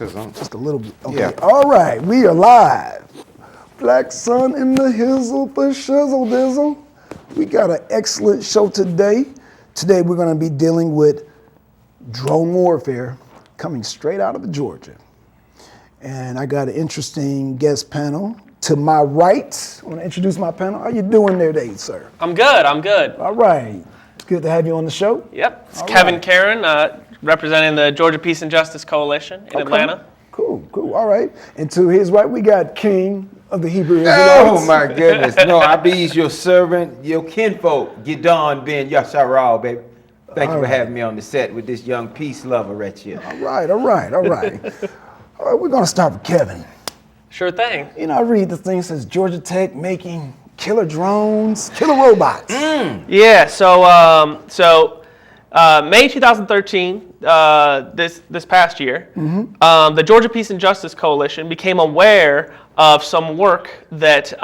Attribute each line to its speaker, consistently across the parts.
Speaker 1: because I'm
Speaker 2: Just a little bit. Okay.
Speaker 1: Yeah.
Speaker 2: All right, we are live. Black sun in the hizzle, the shizzle dizzle. We got an excellent show today. Today we're going to be dealing with drone warfare coming straight out of Georgia. And I got an interesting guest panel. To my right, I want to introduce my panel. How you doing there today, sir?
Speaker 3: I'm good.
Speaker 2: All right. It's good to have you on the show.
Speaker 3: Yep. It's
Speaker 2: All
Speaker 3: Kevin
Speaker 2: right.
Speaker 3: Karen, representing the Georgia Peace and Justice Coalition in Atlanta.
Speaker 2: Cool. All right. And to his right, we got King of the Hebrew
Speaker 1: Oh
Speaker 2: Israelites.
Speaker 1: my goodness. No, I be your servant, your kinfolk, Gidon Ben Yasharal, baby. Thank you for having me on the set with this young peace lover right here.
Speaker 2: All right. All right, we're going to start with Kevin.
Speaker 3: Sure thing.
Speaker 2: You know, I read the thing that says Georgia Tech making killer drones, killer robots.
Speaker 3: Yeah. So May 2013, this past year, the Georgia Peace and Justice Coalition became aware of some work that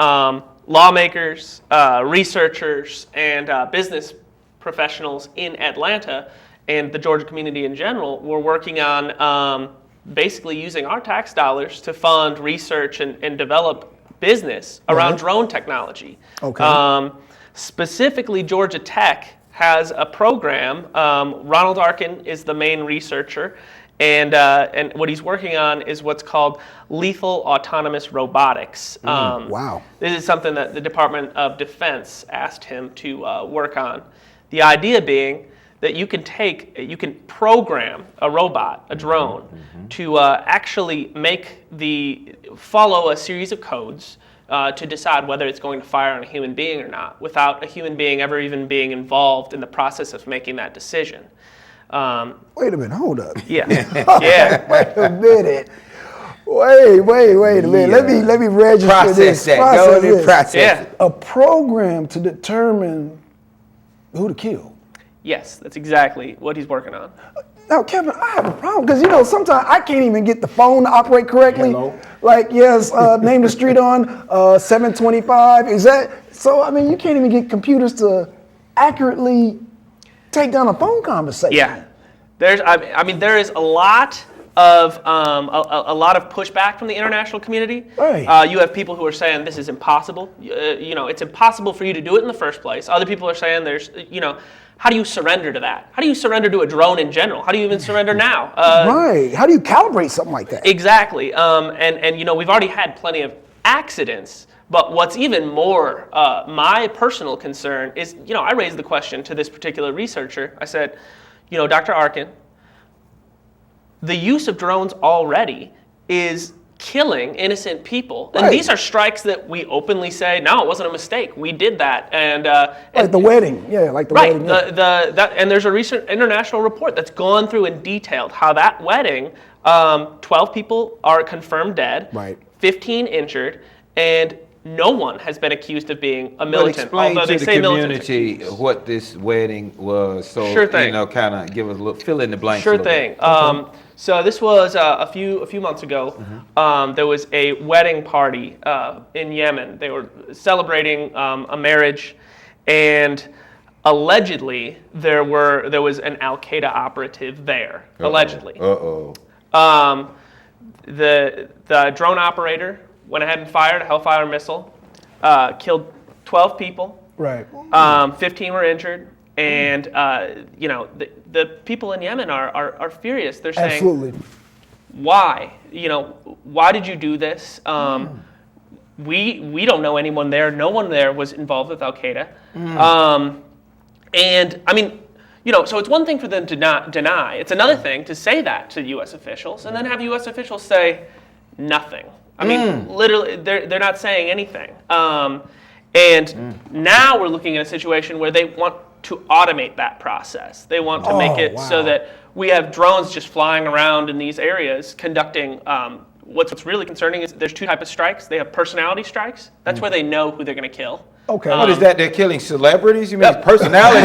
Speaker 3: lawmakers, researchers, and business professionals in Atlanta and the Georgia community in general were working on basically using our tax dollars to fund research and develop business around drone technology.
Speaker 2: Okay.
Speaker 3: Specifically, Georgia Tech has a program. Ronald Arkin is the main researcher, and what he's working on is what's called lethal autonomous robotics.
Speaker 2: Wow.
Speaker 3: This is something that the Department of Defense asked him to work on. The idea being that you can program a robot, a drone, to actually follow a series of codes to decide whether it's going to fire on a human being or not, without a human being ever even being involved in the process of making that decision.
Speaker 2: Wait a minute. Hold up.
Speaker 3: Yeah. Yeah.
Speaker 2: Wait a minute. Wait a minute. Let me register
Speaker 1: Process
Speaker 2: this.
Speaker 1: that. Go ahead and
Speaker 2: this.
Speaker 1: process
Speaker 3: Yeah.
Speaker 1: it.
Speaker 2: A program to determine who to kill.
Speaker 3: Yes, that's exactly what he's working on.
Speaker 2: Now, Kevin, I have a problem because sometimes I can't even get the phone to operate correctly.
Speaker 1: Hello?
Speaker 2: Like, yes, name the street on 725. Is that so? I mean, you can't even get computers to accurately take down a phone conversation.
Speaker 3: Yeah, there is a lot of a lot of pushback from the international community.
Speaker 2: Right.
Speaker 3: You have people who are saying this is impossible. It's impossible for you to do it in the first place. Other people are saying how do you surrender to that? How do you surrender to a drone in general? How do you even surrender now?
Speaker 2: Right. How do you calibrate something like that?
Speaker 3: Exactly. And we've already had plenty of accidents. But what's even more my personal concern is, I raised the question to this particular researcher. I said, Dr. Arkin, the use of drones already is killing innocent people. And
Speaker 2: Right.
Speaker 3: these are strikes that we openly say, no, it wasn't a mistake. We did that.
Speaker 2: Like the wedding. Yeah, like the
Speaker 3: Right.
Speaker 2: wedding. Yeah.
Speaker 3: And there's a recent international report that's gone through and detailed how that wedding, 12 people are confirmed dead,
Speaker 2: Right.
Speaker 3: 15 injured, and no one has been accused of being a
Speaker 1: But
Speaker 3: militant.
Speaker 1: explain
Speaker 3: although
Speaker 1: to
Speaker 3: they
Speaker 1: the
Speaker 3: say militants
Speaker 1: community
Speaker 3: accused.
Speaker 1: what this wedding was, so
Speaker 3: Sure thing.
Speaker 1: kind of give us a little fill in the blanks.
Speaker 3: Sure
Speaker 1: a little
Speaker 3: thing.
Speaker 1: bit.
Speaker 3: So this was a few months ago. There was a wedding party in Yemen. They were celebrating a marriage, and allegedly there was an Al Qaeda operative there. Allegedly, the drone operator went ahead and fired a Hellfire missile, killed 12 people.
Speaker 2: Right.
Speaker 3: 15 were injured. And the people in Yemen are furious. They're saying,
Speaker 2: Absolutely.
Speaker 3: why? Why did you do this? We don't know anyone there. No one there was involved with Al Qaeda. And I mean, so it's one thing for them to not deny. It's another thing to say that to U.S. officials and then have U.S. officials say nothing. I mean, literally, they're not saying anything. And now we're looking at a situation where they want to automate that process. They want to make it so that we have drones just flying around in these areas conducting. What's really concerning is there's two types of strikes. They have personality strikes. That's where they know who they're going to kill.
Speaker 2: Okay.
Speaker 1: What is that? They're killing celebrities? You mean personality?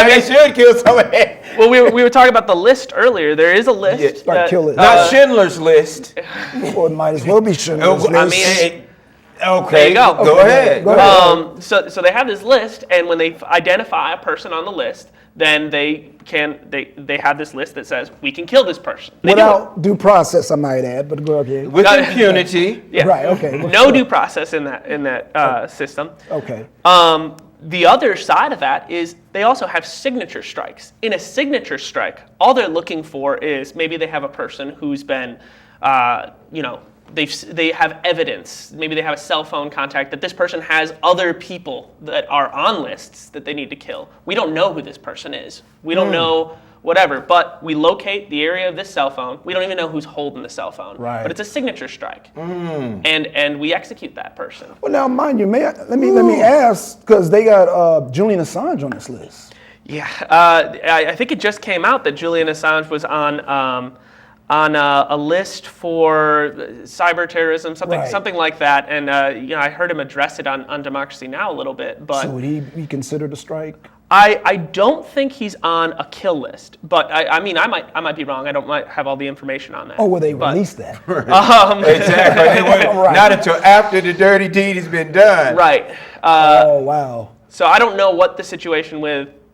Speaker 3: They
Speaker 1: should kill somebody.
Speaker 3: Well, we were talking about the list earlier. There is a list.
Speaker 2: Like kill it.
Speaker 1: Not Schindler's List.
Speaker 2: Or it might as well be Schindler's List.
Speaker 3: I mean,
Speaker 1: Okay,
Speaker 3: There you go.
Speaker 1: Go ahead.
Speaker 2: Go ahead.
Speaker 3: So they have this list, and when they identify a person on the list, then they have this list that says we can kill this person. They do it.
Speaker 2: Without due process, I might add, but go ahead.
Speaker 1: With
Speaker 3: Got it.
Speaker 1: impunity.
Speaker 3: Yeah.
Speaker 2: Right, okay.
Speaker 3: No due process in that system.
Speaker 2: Okay.
Speaker 3: The other side of that is they also have signature strikes. In a signature strike, all they're looking for is maybe they have a person who's been, they have evidence. Maybe they have a cell phone contact that this person has other people that are on lists that they need to kill. We don't know who this person is. We don't know whatever, but we locate the area of this cell phone. We don't even know who's holding the cell phone.
Speaker 2: Right.
Speaker 3: But it's a signature strike, and we execute that person.
Speaker 2: Well, now, mind you, let me ask, because they got Julian Assange on this list.
Speaker 3: Yeah, I think it just came out that Julian Assange was on a list for cyber terrorism, something like that. And I heard him address it on Democracy Now! A little bit. But
Speaker 2: So would he be considered a strike?
Speaker 3: I don't think he's on a kill list. But I might be wrong. I might have all the information on that.
Speaker 2: Or will they
Speaker 3: But,
Speaker 2: release that?
Speaker 1: Exactly. Not until after the dirty deed has been done.
Speaker 3: Right.
Speaker 2: Oh, wow.
Speaker 3: So I don't know what the situation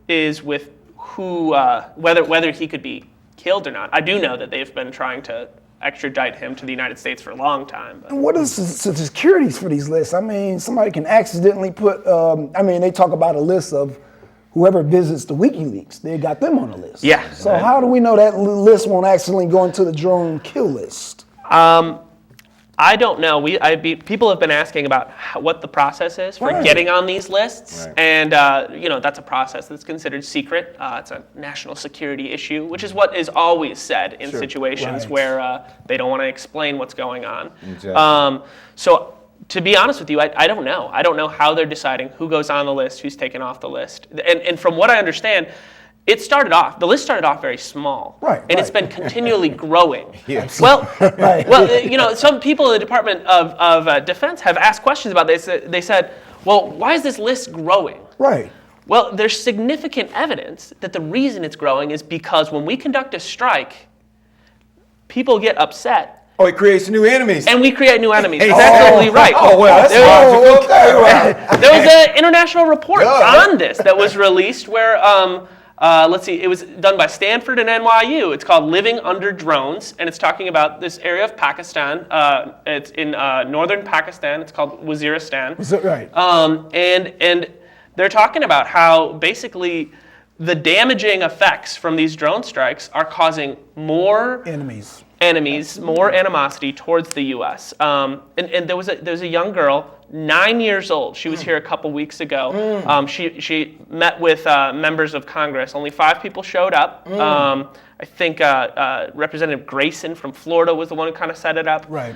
Speaker 3: is with who whether he could be killed or not. I do know that they've been trying to extradite him to the United States for a long time. But.
Speaker 2: And what is the securities for these lists? I mean, somebody can accidentally put, they talk about a list of whoever visits the WikiLeaks. They got them on the list.
Speaker 3: Yeah.
Speaker 2: So how do we know that list won't accidentally go into the drone kill list?
Speaker 3: I don't know. People have been asking about what the process is for
Speaker 2: Right.
Speaker 3: getting on these lists,
Speaker 1: Right.
Speaker 3: and that's a process that's considered secret. It's a national security issue, which is what is always said in situations
Speaker 2: Right.
Speaker 3: where they don't want to explain what's going on.
Speaker 1: Exactly.
Speaker 3: So to be honest with you, I don't know. I don't know how they're deciding who goes on the list, who's taken off the list, and from what I understand. The list started off very small,
Speaker 2: Right,
Speaker 3: and it's
Speaker 2: right.
Speaker 3: been continually growing.
Speaker 1: Yes.
Speaker 3: Well,
Speaker 2: Right.
Speaker 3: some people in the Department of Defense have asked questions about this. They said, well, why is this list growing?
Speaker 2: Right.
Speaker 3: Well, there's significant evidence that the reason it's growing is because when we conduct a strike, people get upset,
Speaker 1: Oh, it creates new enemies.
Speaker 3: and we create new enemies.
Speaker 1: Hey,
Speaker 3: That's absolutely right.
Speaker 1: Oh, well, that's logical. Okay, well.
Speaker 3: There was an international report
Speaker 1: Duh.
Speaker 3: on this that was released where, it was done by Stanford and NYU. It's called Living Under Drones, and it's talking about this area of Pakistan. It's in northern Pakistan. It's called Waziristan.
Speaker 2: Is that right?
Speaker 3: And they're talking about how basically the damaging effects from these drone strikes are causing more
Speaker 2: Enemies.
Speaker 3: more animosity towards the U.S. And there was a young girl, 9 years old. She was here a couple weeks ago. She met with members of Congress. Only 5 people showed up. I think Representative Grayson from Florida was the one who kind of set it up.
Speaker 2: Right.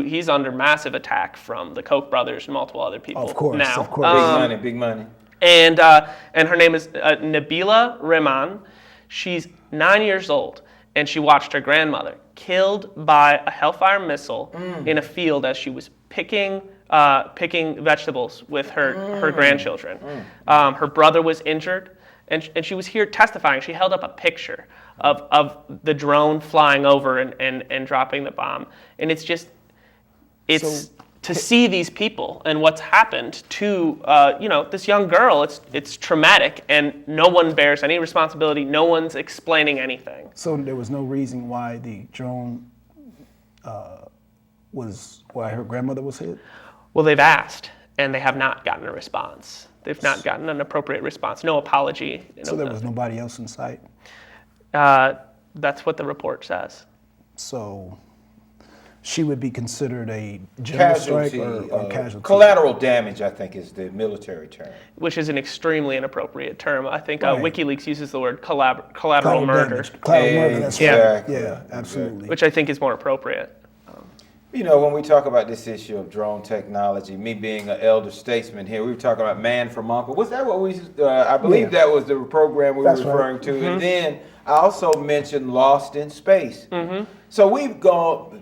Speaker 3: He's under massive attack from the Koch brothers and multiple other people.
Speaker 2: Of course,
Speaker 3: now.
Speaker 2: of course.
Speaker 1: Big money.
Speaker 3: And her name is Nabila Rehman. She's 9 years old, and she watched her grandmother killed by a Hellfire missile in a field as she was picking vegetables with her grandchildren. Her brother was injured, and she was here testifying. She held up a picture of the drone flying over and dropping the bomb, and it's to see these people and what's happened to this young girl. It's traumatic, and no one bears any responsibility. No one's explaining anything.
Speaker 2: So there was no reason why the drone why her grandmother was hit?
Speaker 3: Well, they've asked, and they have not gotten a response. They've not gotten an appropriate response. No apology.
Speaker 2: So there was nobody else in sight?
Speaker 3: That's what the report says.
Speaker 2: So she would be considered a general strike or casualty?
Speaker 1: Collateral damage, I think, is the military term.
Speaker 3: Which is an extremely inappropriate term. I think
Speaker 2: Right.
Speaker 3: WikiLeaks uses the word collateral murder,
Speaker 2: damage. Collateral murder, that's right.
Speaker 1: Exactly.
Speaker 2: Yeah, absolutely.
Speaker 3: which I think is more appropriate.
Speaker 1: When we talk about this issue of drone technology, me being an elder statesman here, we were talking about Man from Uncle. Was that what we, I believe
Speaker 2: Yeah.
Speaker 1: that was the program we
Speaker 2: That's
Speaker 1: were
Speaker 2: right.
Speaker 1: referring to. And then I also mentioned Lost in Space. So we've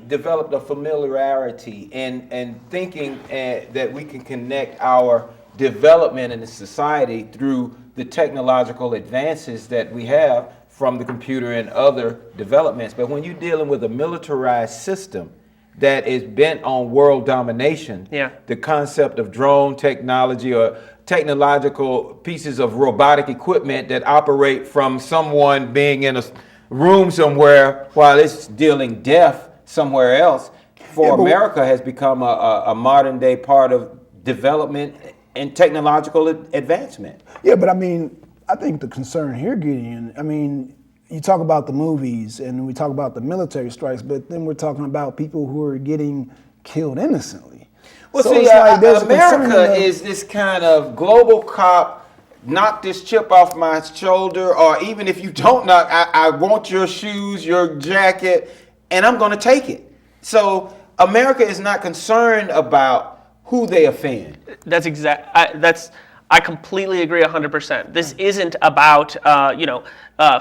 Speaker 1: developed a familiarity and thinking that we can connect our development in the society through the technological advances that we have from the computer and other developments. But when you're dealing with a militarized system, that is bent on world domination.
Speaker 3: Yeah.
Speaker 1: The concept of drone technology or technological pieces of robotic equipment that operate from someone being in a room somewhere while it's dealing death somewhere else, for America has become a modern day part of development and technological advancement.
Speaker 2: Yeah, but I mean, I think the concern here, Gideon, I mean, you talk about the movies and we talk about the military strikes, but then we're talking about people who are getting killed innocently.
Speaker 1: Well,
Speaker 2: So
Speaker 1: see,
Speaker 2: it's like there's a concern
Speaker 1: America
Speaker 2: in the-
Speaker 1: is this kind of global cop, knock this chip off my shoulder, or even if you don't knock, I want your shoes, your jacket, and I'm going to take it. So America is not concerned about who they offend.
Speaker 3: That's I completely agree 100%. This isn't about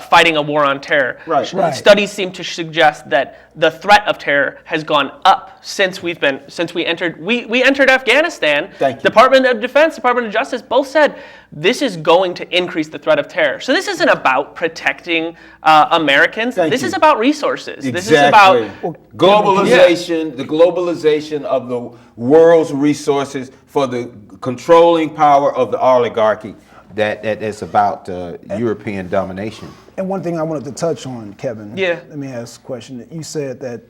Speaker 3: fighting a war on terror.
Speaker 1: Right.
Speaker 2: Right.
Speaker 3: Studies seem to suggest that the threat of terror has gone up since we entered Afghanistan.
Speaker 1: Thank you.
Speaker 3: Department of Defense, Department of Justice both said this is going to increase the threat of terror. So this isn't about protecting Americans.
Speaker 1: Thank
Speaker 3: This
Speaker 1: you.
Speaker 3: is about resources.
Speaker 1: Exactly.
Speaker 3: This is about
Speaker 1: Globalization, the globalization of the world's resources for the controlling power of the oligarchy that's about European domination.
Speaker 2: And one thing I wanted to touch on, Kevin.
Speaker 3: Yeah.
Speaker 2: Let me ask a question. You said that,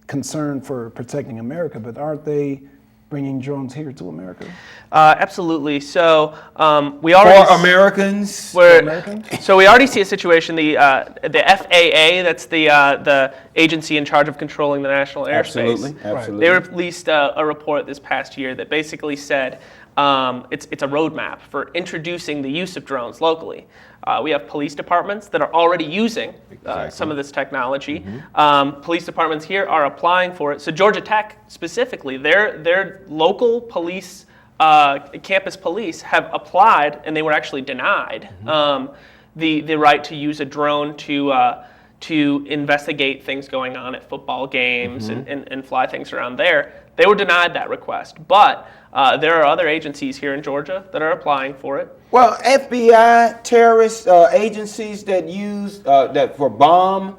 Speaker 2: concern for protecting America, but aren't they bringing drones here to America?
Speaker 3: absolutely. So we already
Speaker 1: For Americans,
Speaker 3: So we already see a situation. The FAA, that's the agency in charge of controlling the national airspace.
Speaker 1: Absolutely.
Speaker 3: They released a report this past year that basically said it's a roadmap for introducing the use of drones locally. We have police departments that are already using some of this technology. Police departments here are applying for it. So Georgia Tech specifically, their local police, campus police have applied, and they were actually denied the right to use a drone to investigate things going on at football games and fly things around there. They were denied that request, but there are other agencies here in Georgia that are applying for it.
Speaker 1: Well, FBI, terrorist agencies that use that for bomb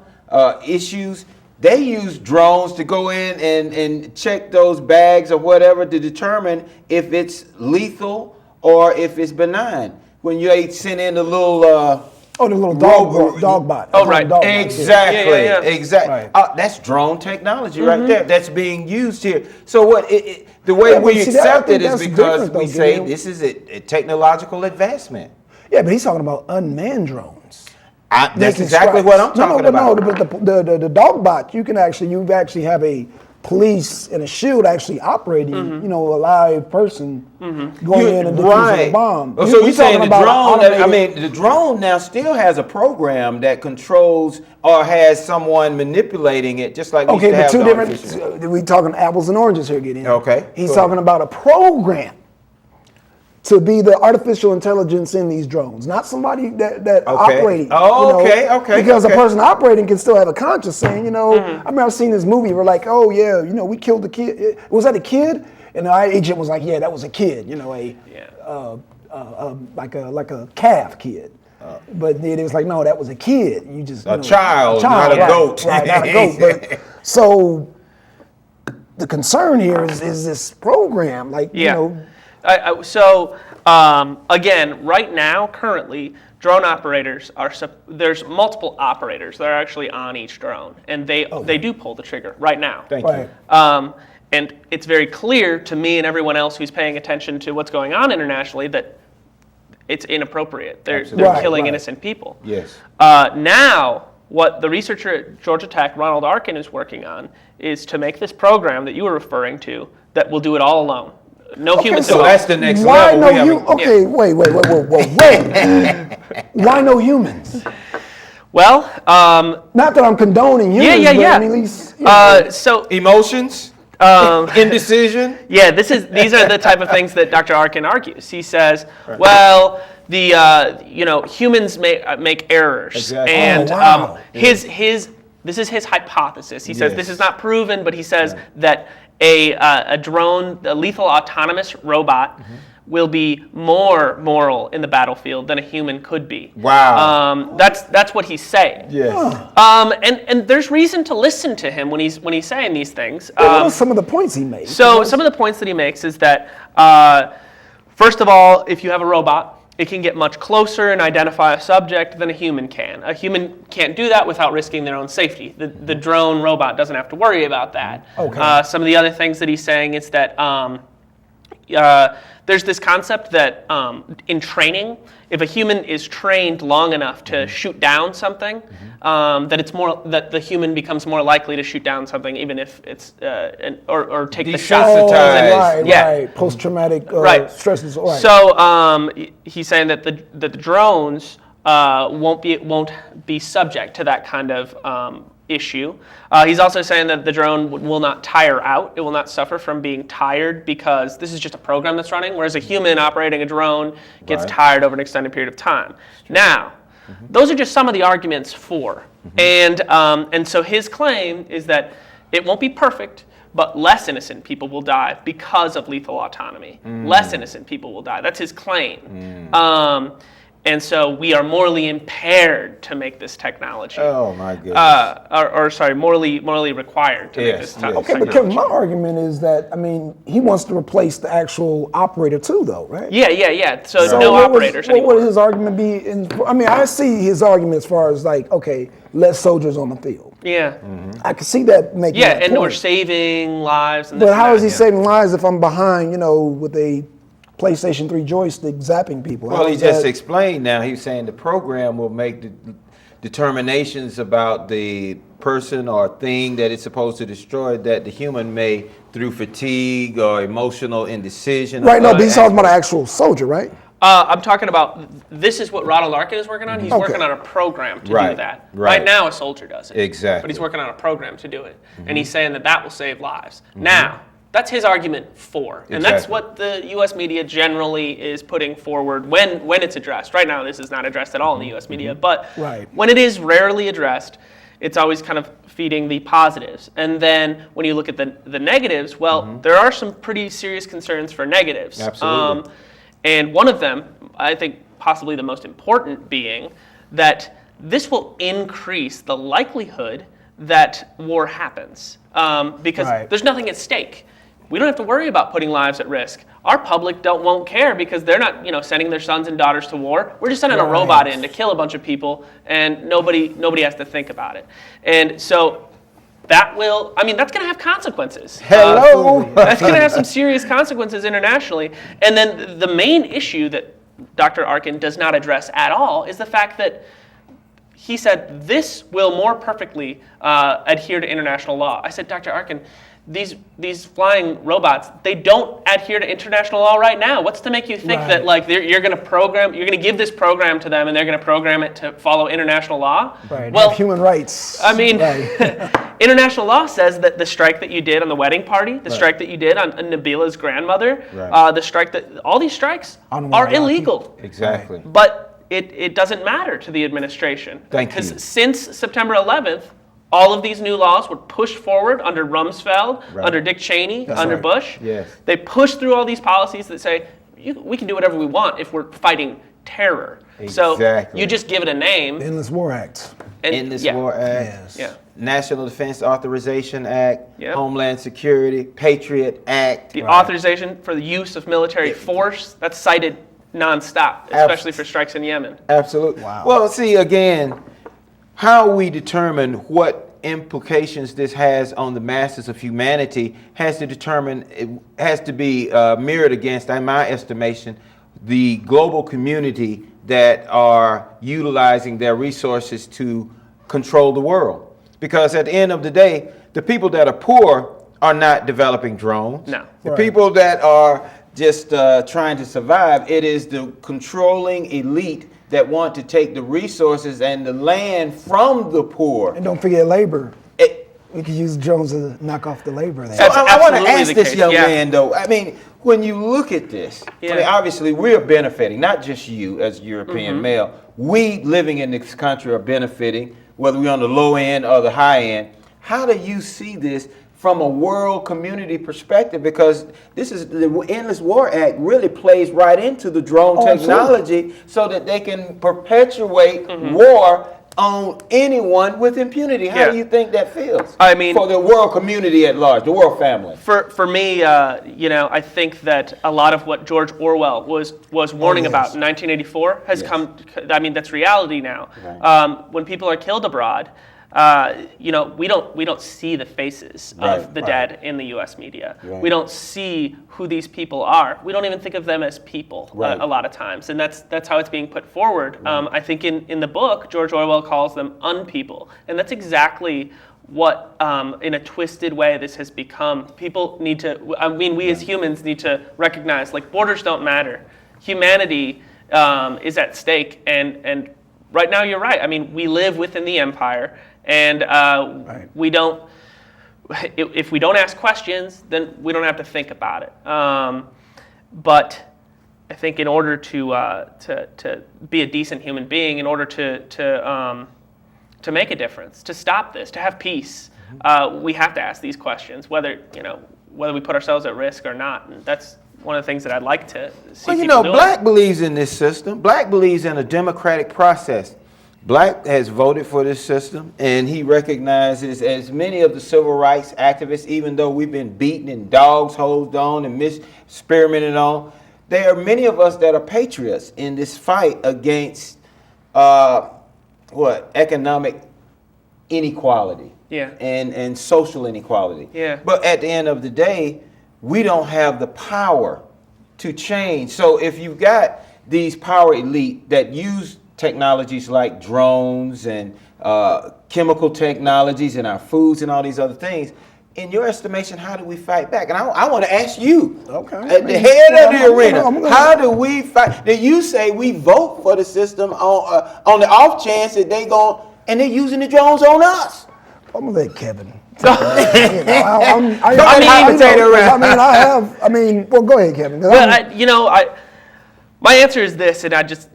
Speaker 1: issues, they use drones to go in and check those bags or whatever to determine if it's lethal or if it's benign. When you send in the little
Speaker 2: Oh, the little dog bot.
Speaker 3: Oh, right.
Speaker 2: Dog bot, yeah.
Speaker 1: exactly,
Speaker 3: Yeah.
Speaker 1: exactly.
Speaker 2: Right.
Speaker 1: That's drone technology right there. That's being used here. So what? The way
Speaker 2: Yeah,
Speaker 1: we
Speaker 2: but see, that- I
Speaker 1: accept
Speaker 2: think
Speaker 1: it is
Speaker 2: that's
Speaker 1: because
Speaker 2: different, though,
Speaker 1: we say
Speaker 2: Gideon.
Speaker 1: this is a technological advancement.
Speaker 2: Yeah, but he's talking about unmanned drones.
Speaker 1: That's
Speaker 2: Making
Speaker 1: exactly
Speaker 2: strikes.
Speaker 1: what I'm talking about.
Speaker 2: No, but the dog bot, you actually have a police and a shield actually operating, a live person going in and defusing a bomb.
Speaker 1: So you're saying the drone,
Speaker 2: automated-
Speaker 1: the drone now still has a program that controls or has someone manipulating it, just like we
Speaker 2: Okay,
Speaker 1: used to
Speaker 2: but
Speaker 1: have
Speaker 2: two
Speaker 1: the
Speaker 2: different.
Speaker 1: artificial-
Speaker 2: We talking apples and oranges here, Gideon.
Speaker 1: Okay,
Speaker 2: He's
Speaker 1: go
Speaker 2: talking about a program to be the artificial intelligence in these drones, not somebody that operating.
Speaker 1: Oh, okay.
Speaker 2: Because a person operating can still have a conscience, saying, I remember I've seen this movie where like, oh yeah, we killed the kid. Was that a kid? And the agent was like, yeah, that was a kid. Like a calf kid. But then it was like, no, that was a kid. You just
Speaker 1: A child, not a
Speaker 2: right,
Speaker 1: goat.
Speaker 2: Right, not a goat. But so the concern here is this program, like
Speaker 3: Again, right now, currently, drone operators there's multiple operators that are actually on each drone, and they do pull the trigger right now.
Speaker 1: Thank
Speaker 2: Right.
Speaker 1: you.
Speaker 3: And it's very clear to me and everyone else who's paying attention to what's going on internationally that it's inappropriate. They're
Speaker 1: Absolutely.
Speaker 3: killing
Speaker 2: Right.
Speaker 3: innocent people.
Speaker 1: Yes.
Speaker 3: Now, what the researcher at Georgia Tech, Ronald Arkin, is working on is to make this program that you were referring to that will do it all alone. No humans
Speaker 1: So
Speaker 3: involved.
Speaker 1: that's the next
Speaker 2: Why
Speaker 1: level.
Speaker 2: no
Speaker 1: We haven't-
Speaker 2: humans? Okay, wait. Why no humans?
Speaker 3: Well,
Speaker 2: Not that I'm condoning humans,
Speaker 3: yeah.
Speaker 2: but I mean, at least,
Speaker 3: so
Speaker 1: Emotions, indecision.
Speaker 3: yeah, these are the type of things that Dr. Arkin argues. He says, well, humans make errors,
Speaker 1: Exactly.
Speaker 3: and
Speaker 2: Oh, wow.
Speaker 3: this is his hypothesis. He says this
Speaker 1: Yes.
Speaker 3: is not proven, but he says that a drone, a lethal autonomous robot, will be more moral in the battlefield than a human could be.
Speaker 1: Wow.
Speaker 3: That's what he's saying.
Speaker 1: Yes.
Speaker 3: And there's reason to listen to him when he's saying these things.
Speaker 2: What are some of the points he made?
Speaker 3: So some of the points that he makes is that, first of all, if you have a robot, it can get much closer and identify a subject than a human can. A human can't do that without risking their own safety. The drone robot doesn't have to worry about that.
Speaker 2: Okay.
Speaker 3: Some of the other things that he's saying is that there's this concept that in training, if a human is trained long enough to shoot down something, that the human becomes more likely to shoot down something, even if it's or take the shot.
Speaker 2: Oh,
Speaker 1: Desensitized.
Speaker 2: right. Post-traumatic
Speaker 3: Right.
Speaker 2: stress disorder. Right.
Speaker 3: So he's saying that the drones won't be subject to that kind of issue. He's also saying that the drone will not tire out. It will not suffer from being tired because this is just a program that's running, whereas a human operating a drone gets
Speaker 1: Right.
Speaker 3: tired over an extended period of time. Now, those are just some of the arguments for. And so his claim is that it won't be perfect, but less innocent people will die because of lethal autonomy. Less innocent people will die. That's his claim. And so we are morally impaired to make this technology.
Speaker 1: Oh my goodness.
Speaker 3: Morally required to make this
Speaker 1: Yes,
Speaker 3: technology.
Speaker 2: Okay, but Kevin, my argument is that, I mean, he wants to replace the actual operator too, though, right?
Speaker 3: Yeah. So,
Speaker 2: So
Speaker 3: no
Speaker 2: what
Speaker 3: operators
Speaker 2: what
Speaker 3: anymore.
Speaker 2: would his argument be? I mean, I see his argument as far as like, okay, less soldiers on the field.
Speaker 3: Yeah.
Speaker 2: I can see that making
Speaker 3: Yeah,
Speaker 2: that
Speaker 3: and
Speaker 2: point.
Speaker 3: we're saving lives. And this
Speaker 2: But
Speaker 3: and
Speaker 2: how
Speaker 3: that.
Speaker 2: is he saving lives if I'm behind, with a PlayStation 3 joystick zapping people?
Speaker 1: Well,
Speaker 2: How
Speaker 1: he
Speaker 2: is
Speaker 1: just
Speaker 2: that-
Speaker 1: explained now. He's saying the program will make the determinations about the person or thing that it's supposed to destroy that the human may, through fatigue or emotional indecision. or
Speaker 2: Right, no,
Speaker 1: other
Speaker 2: but he's talking about an
Speaker 1: aspects-
Speaker 2: actual soldier, right?
Speaker 3: I'm talking about, this is what Ronald Larkin is working on. He's
Speaker 2: Okay.
Speaker 3: working on a program to do
Speaker 1: Right,
Speaker 3: that.
Speaker 1: right.
Speaker 3: Right now, a soldier does it.
Speaker 1: Exactly.
Speaker 3: But he's working on a program to do it. And he's saying that will save lives. Now, that's his argument for. And that's
Speaker 1: Exactly.
Speaker 3: what the U.S. media generally is putting forward when it's addressed. Right now, this is not addressed at all in the U.S. media. But
Speaker 2: Right.
Speaker 3: when it is rarely addressed, it's always kind of feeding the positives. And then when you look at the negatives, well, there are some pretty serious concerns for negatives.
Speaker 1: Absolutely.
Speaker 3: And one of them, I think possibly the most important, being that this will increase the likelihood that war happens because
Speaker 2: Right.
Speaker 3: there's nothing at stake. We don't have to worry about putting lives at risk. Our public won't care because they're not, sending their sons and daughters to war. We're just sending a robot in to kill a bunch of people, and nobody has to think about it. And so that's going to have consequences.
Speaker 1: Hello.
Speaker 3: That's going to have some serious consequences internationally. And then the main issue that Dr. Arkin does not address at all is the fact that he said this will more perfectly adhere to international law. I said, Dr. Arkin, these flying robots, they don't adhere to international law right now. What's to make you think
Speaker 2: Right.
Speaker 3: that you're going to give this program to them and they're going to program it to follow international law?
Speaker 2: Right.
Speaker 3: Well,
Speaker 2: Have human rights.
Speaker 3: I mean,
Speaker 2: Right.
Speaker 3: international law says that the strike that you did on the wedding party, the strike that you did on Nabila's grandmother,
Speaker 1: Right.
Speaker 3: the strike all these strikes
Speaker 2: On
Speaker 3: are
Speaker 2: Iraqi.
Speaker 3: illegal.
Speaker 1: Exactly.
Speaker 3: But it doesn't matter to the administration.
Speaker 1: Thank you.
Speaker 3: Because since September 11th, all of these new laws were pushed forward under Rumsfeld,
Speaker 1: Right.
Speaker 3: under Dick Cheney, under
Speaker 2: right.
Speaker 3: Bush.
Speaker 1: Yes.
Speaker 3: They pushed through all these policies that say we can do whatever we want if we're fighting terror. So
Speaker 1: Exactly.
Speaker 3: you just give it a name.
Speaker 2: Endless War Act.
Speaker 3: And,
Speaker 1: Endless
Speaker 3: yeah.
Speaker 1: War Act,
Speaker 2: Yes.
Speaker 3: Yeah.
Speaker 1: National Defense Authorization Act,
Speaker 3: Yep.
Speaker 1: Homeland Security, Patriot Act.
Speaker 3: The authorization for the use of military force, that's cited nonstop, especially for strikes in Yemen.
Speaker 1: Absolutely.
Speaker 2: Wow.
Speaker 1: Well, see, again, how we determine what implications this has on the masses of humanity has to be mirrored against, in my estimation, the global community that are utilizing their resources to control the world. Because at the end of the day, the people that are poor are not developing drones.
Speaker 3: No.
Speaker 1: The
Speaker 2: Right.
Speaker 1: people that are just trying to survive, it is the controlling elite that want to take the resources and the land from the poor.
Speaker 2: And don't forget labor.
Speaker 1: It-
Speaker 2: We could use drones to knock off the labor there.
Speaker 1: so
Speaker 3: That's
Speaker 1: I want to
Speaker 3: absolutely
Speaker 1: ask
Speaker 3: the
Speaker 1: this
Speaker 3: case,
Speaker 1: young
Speaker 3: yeah.
Speaker 1: man, though. I mean, when you look at this, I mean,
Speaker 3: Yeah.
Speaker 1: obviously we're benefiting, not just you as a European
Speaker 3: Mm-hmm.
Speaker 1: male. We living in this country are benefiting, whether we're on the low end or the high end. How do you see this from a world community perspective, because this is the Endless War Act really plays right into the drone technology so that they can perpetuate war on anyone with impunity. How do you think that feels?
Speaker 3: I mean,
Speaker 1: for the world community at large, the world family.
Speaker 3: For me, I think that a lot of what George Orwell was warning about in 1984 has come. I mean, that's reality now. Right. When people are killed abroad, we don't see the faces of the dead in the U.S. media. Right. We don't see who these people are. We don't even think of them as people a lot of times, and that's how it's being put forward. Right. I think in the book, George Orwell calls them unpeople, and that's exactly what, in a twisted way, this has become. People need to. We as humans need to recognize, like, borders don't matter. Humanity is at stake, and right now you're right. I mean, we live within the empire. And we don't. If we don't ask questions, then we don't have to think about it. But I think in order to be a decent human being, in order to make a difference, to stop this, to have peace, we have to ask these questions, whether we put ourselves at risk or not. And that's one of the things that I'd like to see.
Speaker 1: Well, Black believes in this system. Black believes in a democratic process. Black has voted for this system, and he recognizes, as many of the civil rights activists, even though we've been beaten and dogs hosed on and experimented on, there are many of us that are patriots in this fight against economic inequality and social inequality. Yeah. But at the end of the day, we don't have the power to change. So if you've got these power elite that use technologies like drones and chemical technologies and our foods and all these other things, in your estimation, how do we fight back? And I want to ask you, at the head of the arena, how do we fight? That you say we vote for the system on the off chance that they're using the drones on us.
Speaker 2: I'm gonna let Kevin.
Speaker 1: Well,
Speaker 2: go ahead, Kevin.
Speaker 3: My answer is this, and I just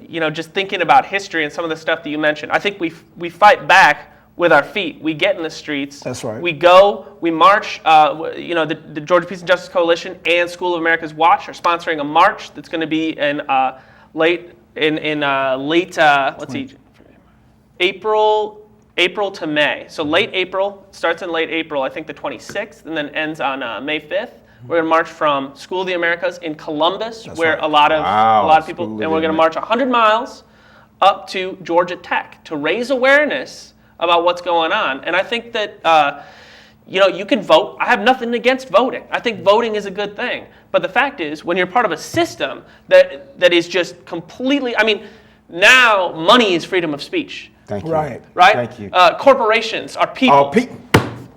Speaker 3: thinking about history and some of the stuff that you mentioned, I think we fight back with our feet. We get in the streets.
Speaker 2: That's right.
Speaker 3: We go, we march. The Georgia Peace and Justice Coalition and School of America's Watch are sponsoring a march that's going to be in late April to May. So late April, starts in late April, I think the 26th, and then ends on May 5th. We're going to march from School of the Americas in Columbus, where a lot of people, and we're going to march 100 miles up to Georgia Tech to raise awareness about what's going on. And I think that you can vote. I have nothing against voting. I think voting is a good thing. But the fact is, when you're part of a system that is just completely, now money is freedom of speech.
Speaker 1: Thank you.
Speaker 2: Right.
Speaker 1: Thank you.
Speaker 3: Corporations are people.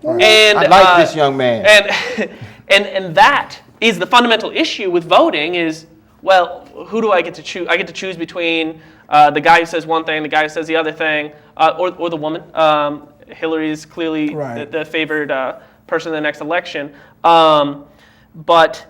Speaker 1: And I like this young man.
Speaker 3: And that is the fundamental issue with voting is, well, who do I get to choose? I get to choose between the guy who says one thing, the guy who says the other thing, or the woman. Hillary is clearly the favored person in the next election. But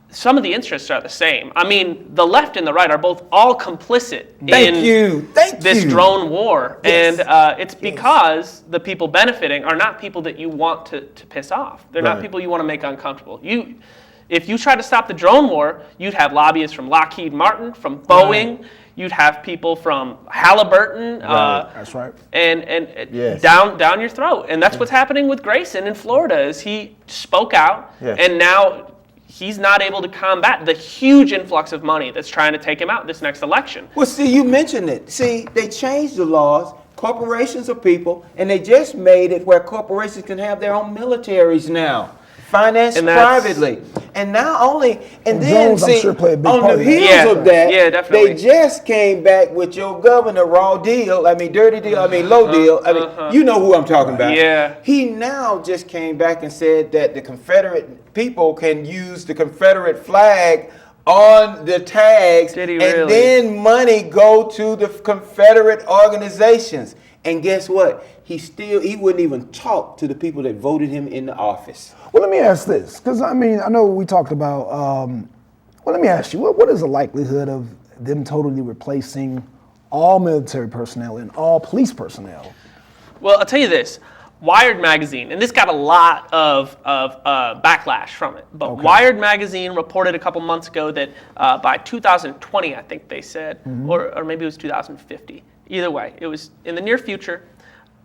Speaker 3: some of the interests are the same. The left and the right are both all complicit in this drone war. Yes. And it's because the people benefiting are not people that you want to piss off. They're not people you want to make uncomfortable. If you try to stop the drone war, you'd have lobbyists from Lockheed Martin, from Boeing. Right. You'd have people from Halliburton.
Speaker 2: That's right.
Speaker 3: And down your throat. And that's what's happening with Grayson in Florida, is he spoke out, and now he's not able to combat the huge influx of money that's trying to take him out this next election.
Speaker 1: Well, see, you mentioned it. See, they changed the laws. Corporations are people, and they just made it where corporations can have their own militaries now, financed privately. And not only, and then
Speaker 2: drones,
Speaker 1: see,
Speaker 2: I'm sure, play a big
Speaker 1: on
Speaker 2: part
Speaker 1: the
Speaker 2: of that.
Speaker 1: heels of that,
Speaker 3: definitely.
Speaker 1: they just came back with your governor, raw deal, dirty deal, low deal. You know who I'm talking about.
Speaker 3: Yeah.
Speaker 1: He now just came back and said that the Confederate people can use the Confederate flag on the tags,
Speaker 3: Did he
Speaker 1: and
Speaker 3: really?
Speaker 1: then money go to the Confederate organizations. And guess what? He wouldn't even talk to the people that voted him in the office.
Speaker 2: Well, let me ask this, because I know we talked about. Let me ask you, what is the likelihood of them totally replacing all military personnel and all police personnel?
Speaker 3: Well, I'll tell you this. Wired magazine, and this got a lot of backlash from it, but Wired magazine reported a couple months ago that by 2020, I think they said, or maybe it was 2050. Either way, it was in the near future,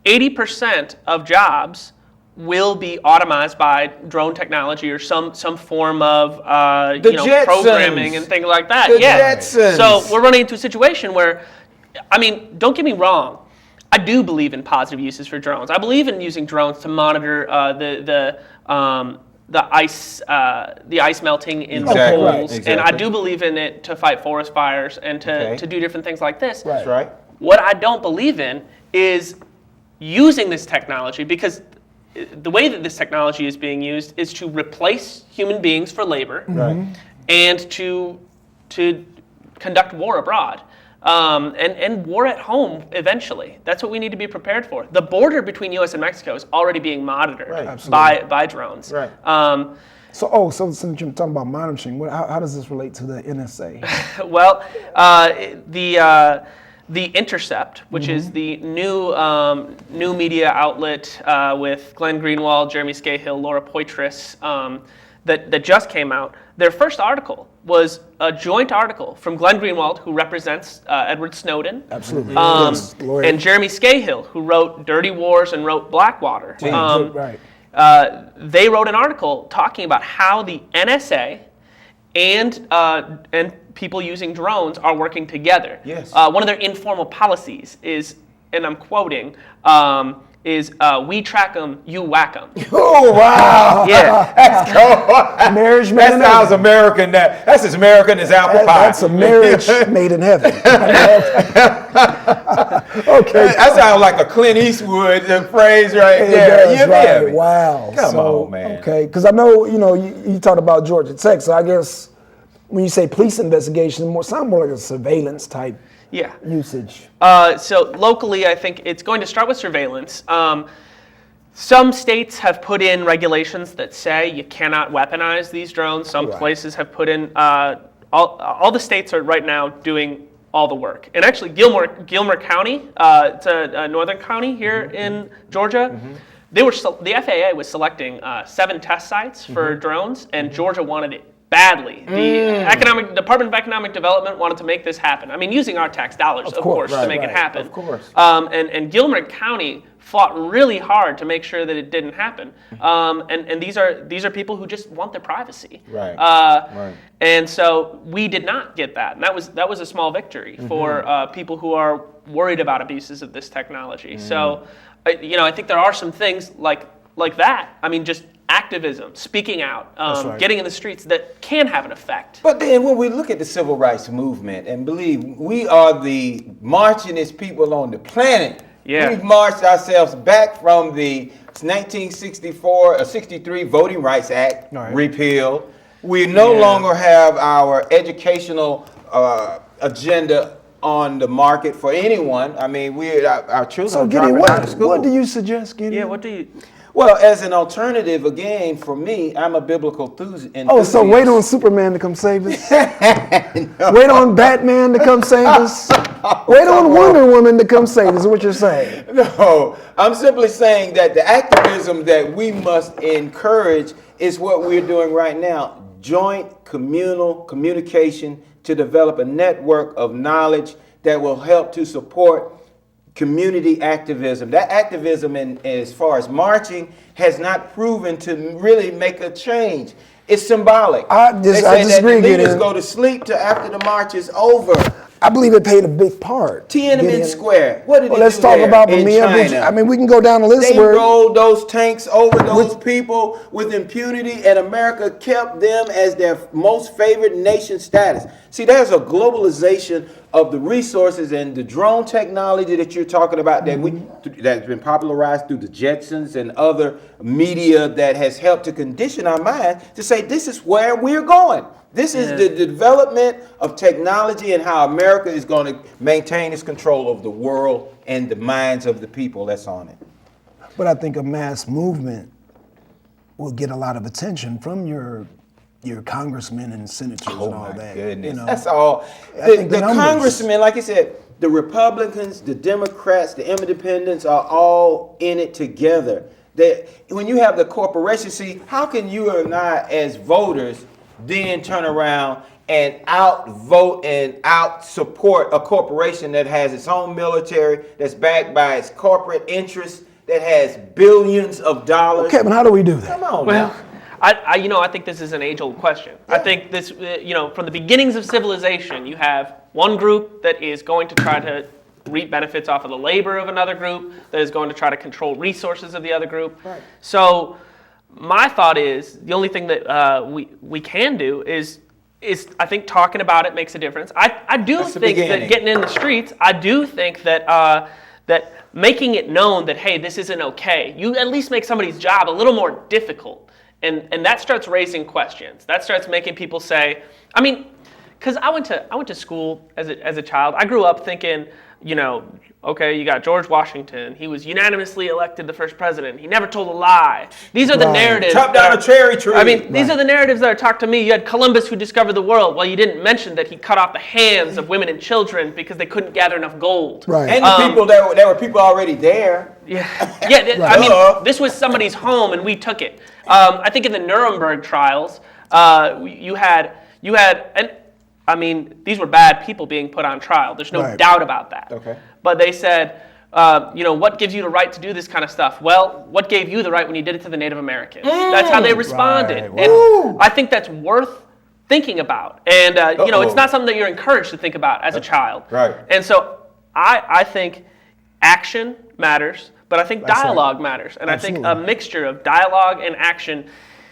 Speaker 3: 80% of jobs will be automized by drone technology or some form of programming and things like that.
Speaker 1: The Jetsons.
Speaker 3: So we're running into a situation where, I mean, don't get me wrong, I do believe in positive uses for drones. I believe in using drones to monitor the ice melting in the pools, and I do believe in it to fight forest fires and to do different things like this.
Speaker 1: That's right.
Speaker 3: What I don't believe in is using this technology, because the way that this technology is being used is to replace human beings for labor and to conduct war abroad. And war at home eventually. That's what we need to be prepared for. The border between U.S. and Mexico is already being monitored by drones. Right.
Speaker 2: So since you're talking about monitoring, how does this relate to the NSA?
Speaker 3: Well, the Intercept, which is the new media outlet with Glenn Greenwald, Jeremy Scahill, Laura Poitras, that just came out. Their first article was a joint article from Glenn Greenwald, who represents Edward Snowden,
Speaker 2: absolutely,
Speaker 3: and Jeremy Scahill, who wrote Dirty Wars and wrote Blackwater. They wrote an article talking about how the NSA and people using drones are working together. Yes. One of their informal policies is, and I'm quoting, is we track them, you whack them.
Speaker 1: Oh, wow.
Speaker 3: Yeah.
Speaker 1: That's cool.
Speaker 2: Marriage made
Speaker 1: that
Speaker 2: in
Speaker 1: sounds
Speaker 2: heaven.
Speaker 1: American. That's as American as apple pie.
Speaker 2: That's a marriage made in heaven. Okay.
Speaker 1: That sounds like a Clint Eastwood phrase right there.
Speaker 2: Does,
Speaker 1: You
Speaker 2: right.
Speaker 1: feel me?
Speaker 2: Wow.
Speaker 1: Come on, man.
Speaker 2: Okay, because I know, you talked about Georgia Tech, so I guess when you say police investigation, sound more like a surveillance type usage.
Speaker 3: So locally, I think it's going to start with surveillance. Some states have put in regulations that say you cannot weaponize these drones. Some places have put in, all the states are right now doing all the work. And actually Gilmer County, it's a northern county here in Georgia, the FAA was selecting 7 test sites for drones, and Georgia wanted it badly. The Department of Economic Development wanted to make this happen. I mean, using our tax dollars, of course, to make it happen.
Speaker 1: Of course.
Speaker 3: And Gilmer County fought really hard to make sure that it didn't happen. And these are people who just want their privacy.
Speaker 1: Right.
Speaker 3: And so we did not get that. And that was a small victory for people who are worried about abuses of this technology. So, I think there are some things like that. I mean, just activism, speaking out, getting in the streets that can have an effect.
Speaker 1: But then when we look at the civil rights movement and believe we are the marchingest people on the planet, we've marched ourselves back from the 1964 or 63 Voting Rights Act repeal. We no longer have our educational agenda on the market for anyone. I mean, our children are dropping out of school.
Speaker 2: What do you suggest, Gideon?
Speaker 3: Yeah, what do you...
Speaker 1: Well, as an alternative, again, for me, I'm a biblical enthusiast.
Speaker 2: Oh, so wait on Superman to come save us? No. Wait on Batman to come save us? Wait on Wonder Woman to come save us, is what you're saying?
Speaker 1: No, I'm simply saying that the activism that we must encourage is what we're doing right now. Joint communal communication to develop a network of knowledge that will help to support community activism. That activism, as far as marching, has not proven to really make a change. It's symbolic.
Speaker 2: I disagree.
Speaker 1: That the leaders go to sleep till after the march is over.
Speaker 2: I believe it played a big part.
Speaker 1: Tiananmen Square. What did
Speaker 2: let's
Speaker 1: do
Speaker 2: talk
Speaker 1: there
Speaker 2: about
Speaker 1: in
Speaker 2: China.
Speaker 1: China?
Speaker 2: I mean, we can go down the list.
Speaker 1: They rolled those tanks over those people with impunity, and America kept them as their most favored nation status. See, there's a globalization of the resources and the drone technology that you're talking about that's been popularized through the Jetsons and other media that has helped to condition our minds to say this is where we're going. This is the development of technology and how America is going to maintain its control of the world and the minds of the people that's on it.
Speaker 2: But I think a mass movement will get a lot of attention from your congressmen and senators and all that.
Speaker 1: Goodness. That's all. The congressmen, like I said, the Republicans, the Democrats, the Independents are all in it together. That when you have the corporation, see, how can you or not, as voters, then turn around and outvote and out support a corporation that has its own military, that's backed by its corporate interests, that has billions of dollars?
Speaker 2: Kevin, how do we do that?
Speaker 1: Come on,
Speaker 3: Well,
Speaker 1: now.
Speaker 3: I think this is an age-old question. I think this, from the beginnings of civilization, you have one group that is going to try to reap benefits off of the labor of another group, that is going to try to control resources of the other group.
Speaker 1: Right.
Speaker 3: So my thought is the only thing that we can do is I think talking about it makes a difference. I do
Speaker 1: That's the
Speaker 3: think that
Speaker 1: beginning.
Speaker 3: getting in the streets, I do think that that making it known that, hey, this isn't okay, you at least make somebody's job a little more difficult. And that starts raising questions. That starts making people say, I mean, because I went to school as a child. I grew up thinking, okay, you got George Washington. He was unanimously elected the first president. He never told a lie. These are the
Speaker 2: Right.
Speaker 3: narratives.
Speaker 1: Chop down a cherry tree.
Speaker 3: I mean, these are the narratives that are talked to me. You had Columbus who discovered the world. Well, you didn't mention that he cut off the hands of women and children because they couldn't gather enough gold.
Speaker 2: Right.
Speaker 1: And the people there were people already there.
Speaker 3: Yeah, I
Speaker 1: Right.
Speaker 3: mean, this was somebody's home, and we took it. I think in the Nuremberg trials, you had, and I mean, these were bad people being put on trial. There's no
Speaker 2: Right.
Speaker 3: doubt about that.
Speaker 1: Okay.
Speaker 3: But they said, what gives you the right to do this kind of stuff? Well, what gave you the right when you did it to the Native Americans? That's how they responded.
Speaker 2: Right.
Speaker 3: And I think that's worth thinking about. And, it's not something that you're encouraged to think about as a child.
Speaker 1: Right.
Speaker 3: And so I think action matters, but I think
Speaker 2: That's right.
Speaker 3: dialogue matters. And
Speaker 2: Absolutely.
Speaker 3: I think a mixture of dialogue and action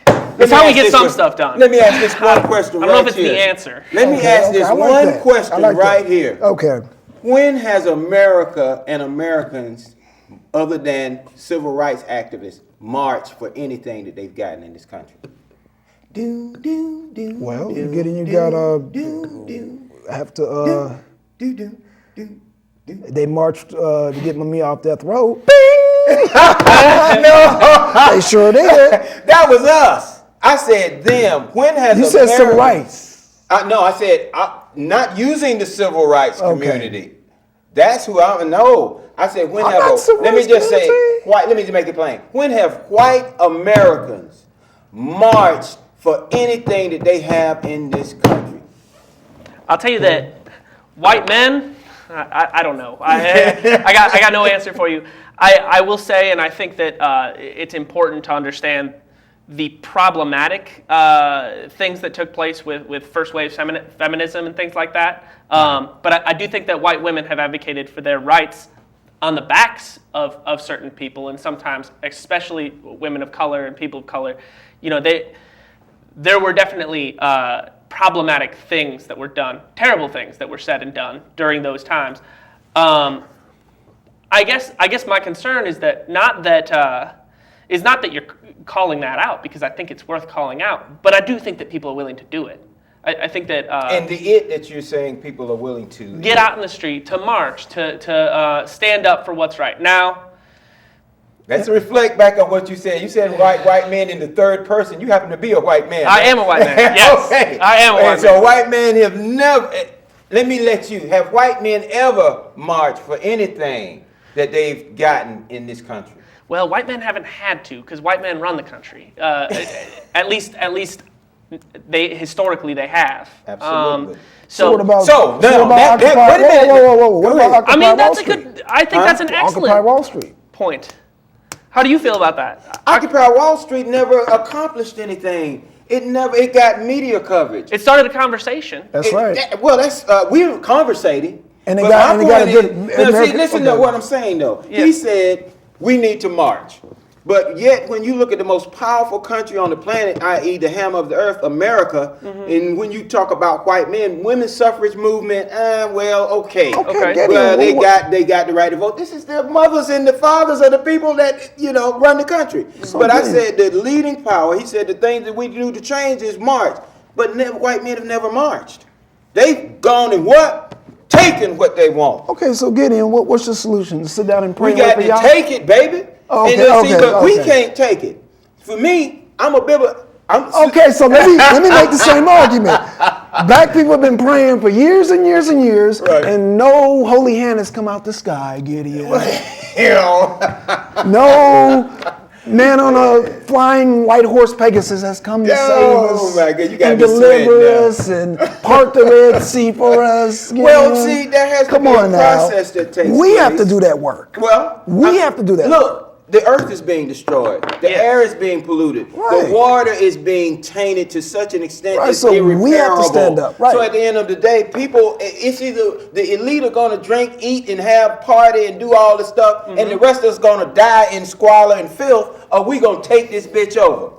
Speaker 1: Let
Speaker 3: is
Speaker 1: me
Speaker 3: how we
Speaker 1: ask
Speaker 3: get
Speaker 1: this
Speaker 3: some
Speaker 1: one-
Speaker 3: stuff done.
Speaker 1: Let me ask this one question
Speaker 3: I don't know
Speaker 1: right
Speaker 3: if it's
Speaker 1: here.
Speaker 3: the answer.
Speaker 1: Let me
Speaker 2: Okay,
Speaker 1: ask
Speaker 2: okay,
Speaker 1: this
Speaker 2: I like
Speaker 1: one
Speaker 2: that.
Speaker 1: question
Speaker 2: I like
Speaker 1: right
Speaker 2: that.
Speaker 1: here.
Speaker 2: Okay.
Speaker 1: When has America and Americans, other than civil rights activists, marched for anything that they've gotten in this country?
Speaker 2: Well, you gotta have to. They marched to get me off death row.
Speaker 1: No,
Speaker 2: They sure did.
Speaker 1: that was us. I said them. When has
Speaker 2: You said
Speaker 1: America-
Speaker 2: civil rights.
Speaker 1: No, I said not using the civil rights
Speaker 2: Okay.
Speaker 1: community. That's who I know. I said when
Speaker 2: I'm
Speaker 1: have
Speaker 2: not civil
Speaker 1: let me
Speaker 2: rights
Speaker 1: just say
Speaker 2: community.
Speaker 1: white. Let me just make it plain. When have white Americans marched for anything that they have in this country?
Speaker 3: I'll tell you that white men, I don't know. I got no answer for you. I will say, and I think that it's important to understand the problematic things that took place with first wave feminism and things like that. But I do think that white women have advocated for their rights on the backs of certain people, and sometimes, especially women of color and people of color. There were definitely problematic things that were done, terrible things that were said and done during those times. I guess my concern is that not that you're calling that out, because I think it's worth calling out, but I do think that people are willing to do it. I think that
Speaker 1: And the it that you're saying people are willing to
Speaker 3: get out in the street, to march, to stand up for what's right. Now,
Speaker 1: let's reflect back on what you said. You said white men in the third person. You happen to be a white man.
Speaker 3: I am a white man. Yes,
Speaker 1: Okay.
Speaker 3: I am a white
Speaker 1: And so
Speaker 3: man.
Speaker 1: white men have never. Have white men ever marched for anything that they've gotten in this country?
Speaker 3: Well, white men haven't had to, because white men run the country. At least they historically they have.
Speaker 1: Absolutely.
Speaker 3: So
Speaker 2: what about?
Speaker 1: so, now,
Speaker 2: what about
Speaker 1: that-
Speaker 2: Occupy?
Speaker 1: wait a minute.
Speaker 2: Whoa! What
Speaker 1: Go
Speaker 2: about
Speaker 1: ahead.
Speaker 2: Occupy
Speaker 3: I mean,
Speaker 2: Wall
Speaker 3: that's a
Speaker 2: Street?
Speaker 3: good. I think that's an
Speaker 2: Occupy
Speaker 3: excellent
Speaker 2: Wall Street.
Speaker 3: point. How do you feel about that?
Speaker 1: Occupy Wall Street never accomplished anything. It got media coverage.
Speaker 3: It started a conversation.
Speaker 2: That's right.
Speaker 1: We were conversating.
Speaker 2: And it
Speaker 1: but
Speaker 2: got-
Speaker 1: my
Speaker 2: and it got a
Speaker 1: point
Speaker 2: good
Speaker 1: is- now, see,
Speaker 2: American-
Speaker 1: listen
Speaker 2: okay.
Speaker 1: to what I'm saying though.
Speaker 3: Yeah.
Speaker 1: He said we need to march. But yet, when you look at the most powerful country on the planet, i.e., the hammer of the earth, America, and when you talk about white men, women's suffrage movement, okay.
Speaker 3: Okay.
Speaker 2: Get
Speaker 1: Well,
Speaker 2: in.
Speaker 1: they
Speaker 2: What-
Speaker 1: got the right to vote. This is the mothers and the fathers of the people that run the country. But I
Speaker 2: good.
Speaker 1: said the leading power. He said the thing that we do to change is march. But white men have never marched. They've gone and what? Taken what they want.
Speaker 2: Okay, so Gideon, what's your solution? To sit down and pray
Speaker 1: We got
Speaker 2: for
Speaker 1: to
Speaker 2: y'all?
Speaker 1: take it, baby.
Speaker 2: Okay,
Speaker 1: and then see,
Speaker 2: okay,
Speaker 1: but we
Speaker 2: okay.
Speaker 1: can't take it. For me, I'm a
Speaker 2: Okay, so let me make the same argument. Black people have been praying for years and years and years,
Speaker 1: Right.
Speaker 2: and no holy hand has come out the sky, Gideon.
Speaker 1: Hell.
Speaker 2: No man on a flying white horse Pegasus has come to save us
Speaker 1: my God, you gotta
Speaker 2: and
Speaker 1: be
Speaker 2: deliver
Speaker 1: sweating now.
Speaker 2: us and part the Red Sea for us.
Speaker 1: Well,
Speaker 2: Gideon.
Speaker 1: see, there has to
Speaker 2: Come
Speaker 1: be a
Speaker 2: on now.
Speaker 1: process that takes
Speaker 2: We have to
Speaker 1: place.
Speaker 2: do that work.
Speaker 1: Well,
Speaker 2: We have to do that.
Speaker 1: Look, the earth is being destroyed. The
Speaker 3: Yes.
Speaker 1: air is being polluted.
Speaker 2: Right.
Speaker 1: The water is being tainted to such an extent
Speaker 2: Right,
Speaker 1: it's
Speaker 2: so we have to
Speaker 1: irreparable.
Speaker 2: stand up, right.
Speaker 1: So at the end of the day, people, it's either the elite are going to drink, eat, and have party and do all this stuff, and the rest of us going to die in squalor and filth, or we going to take this bitch over.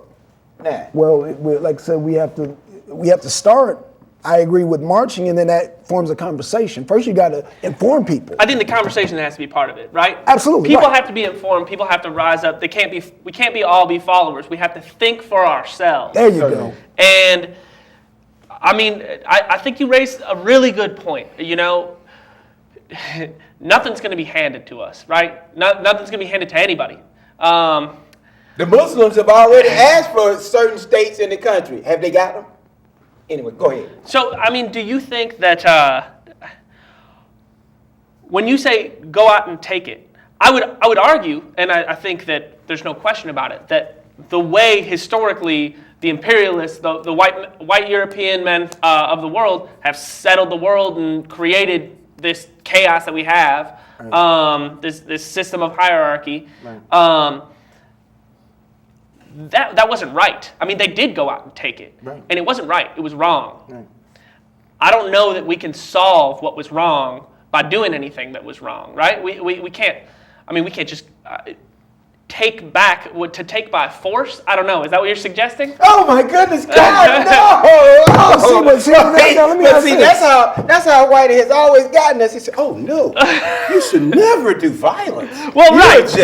Speaker 1: Nah.
Speaker 2: Well, like I said, we have to start. I agree with marching, and then that forms a conversation. First, you got to inform people.
Speaker 3: I think the conversation has to be part of it, right?
Speaker 2: Absolutely,
Speaker 3: People
Speaker 2: right.
Speaker 3: have to be informed. People have to rise up. We can't all be followers. We have to think for ourselves.
Speaker 2: There you go.
Speaker 3: And I mean, I think you raised a really good point. You know, nothing's going to be handed to us, right? Nothing's going to be handed to anybody.
Speaker 1: The Muslims have already asked for certain states in the country. Have they got them? Anyway, go ahead.
Speaker 3: So, I mean, do you think that when you say go out and take it, I would argue, and I think that there's no question about it, that the way historically the imperialists, the white European men of the world have settled the world and created this chaos that we have, this system of hierarchy, that wasn't right. I mean, they did go out and take it, and it wasn't right. It was wrong. I don't know that we can solve what was wrong by doing anything that was wrong, right? We can't. I mean, we can't just take back to take by force. I don't know. Is that what you're suggesting?
Speaker 1: Oh my goodness, God, no! That's how Whitey has always gotten us. He said, "Oh no, you should never do violence."
Speaker 3: Well,
Speaker 1: You're
Speaker 3: right.
Speaker 1: just-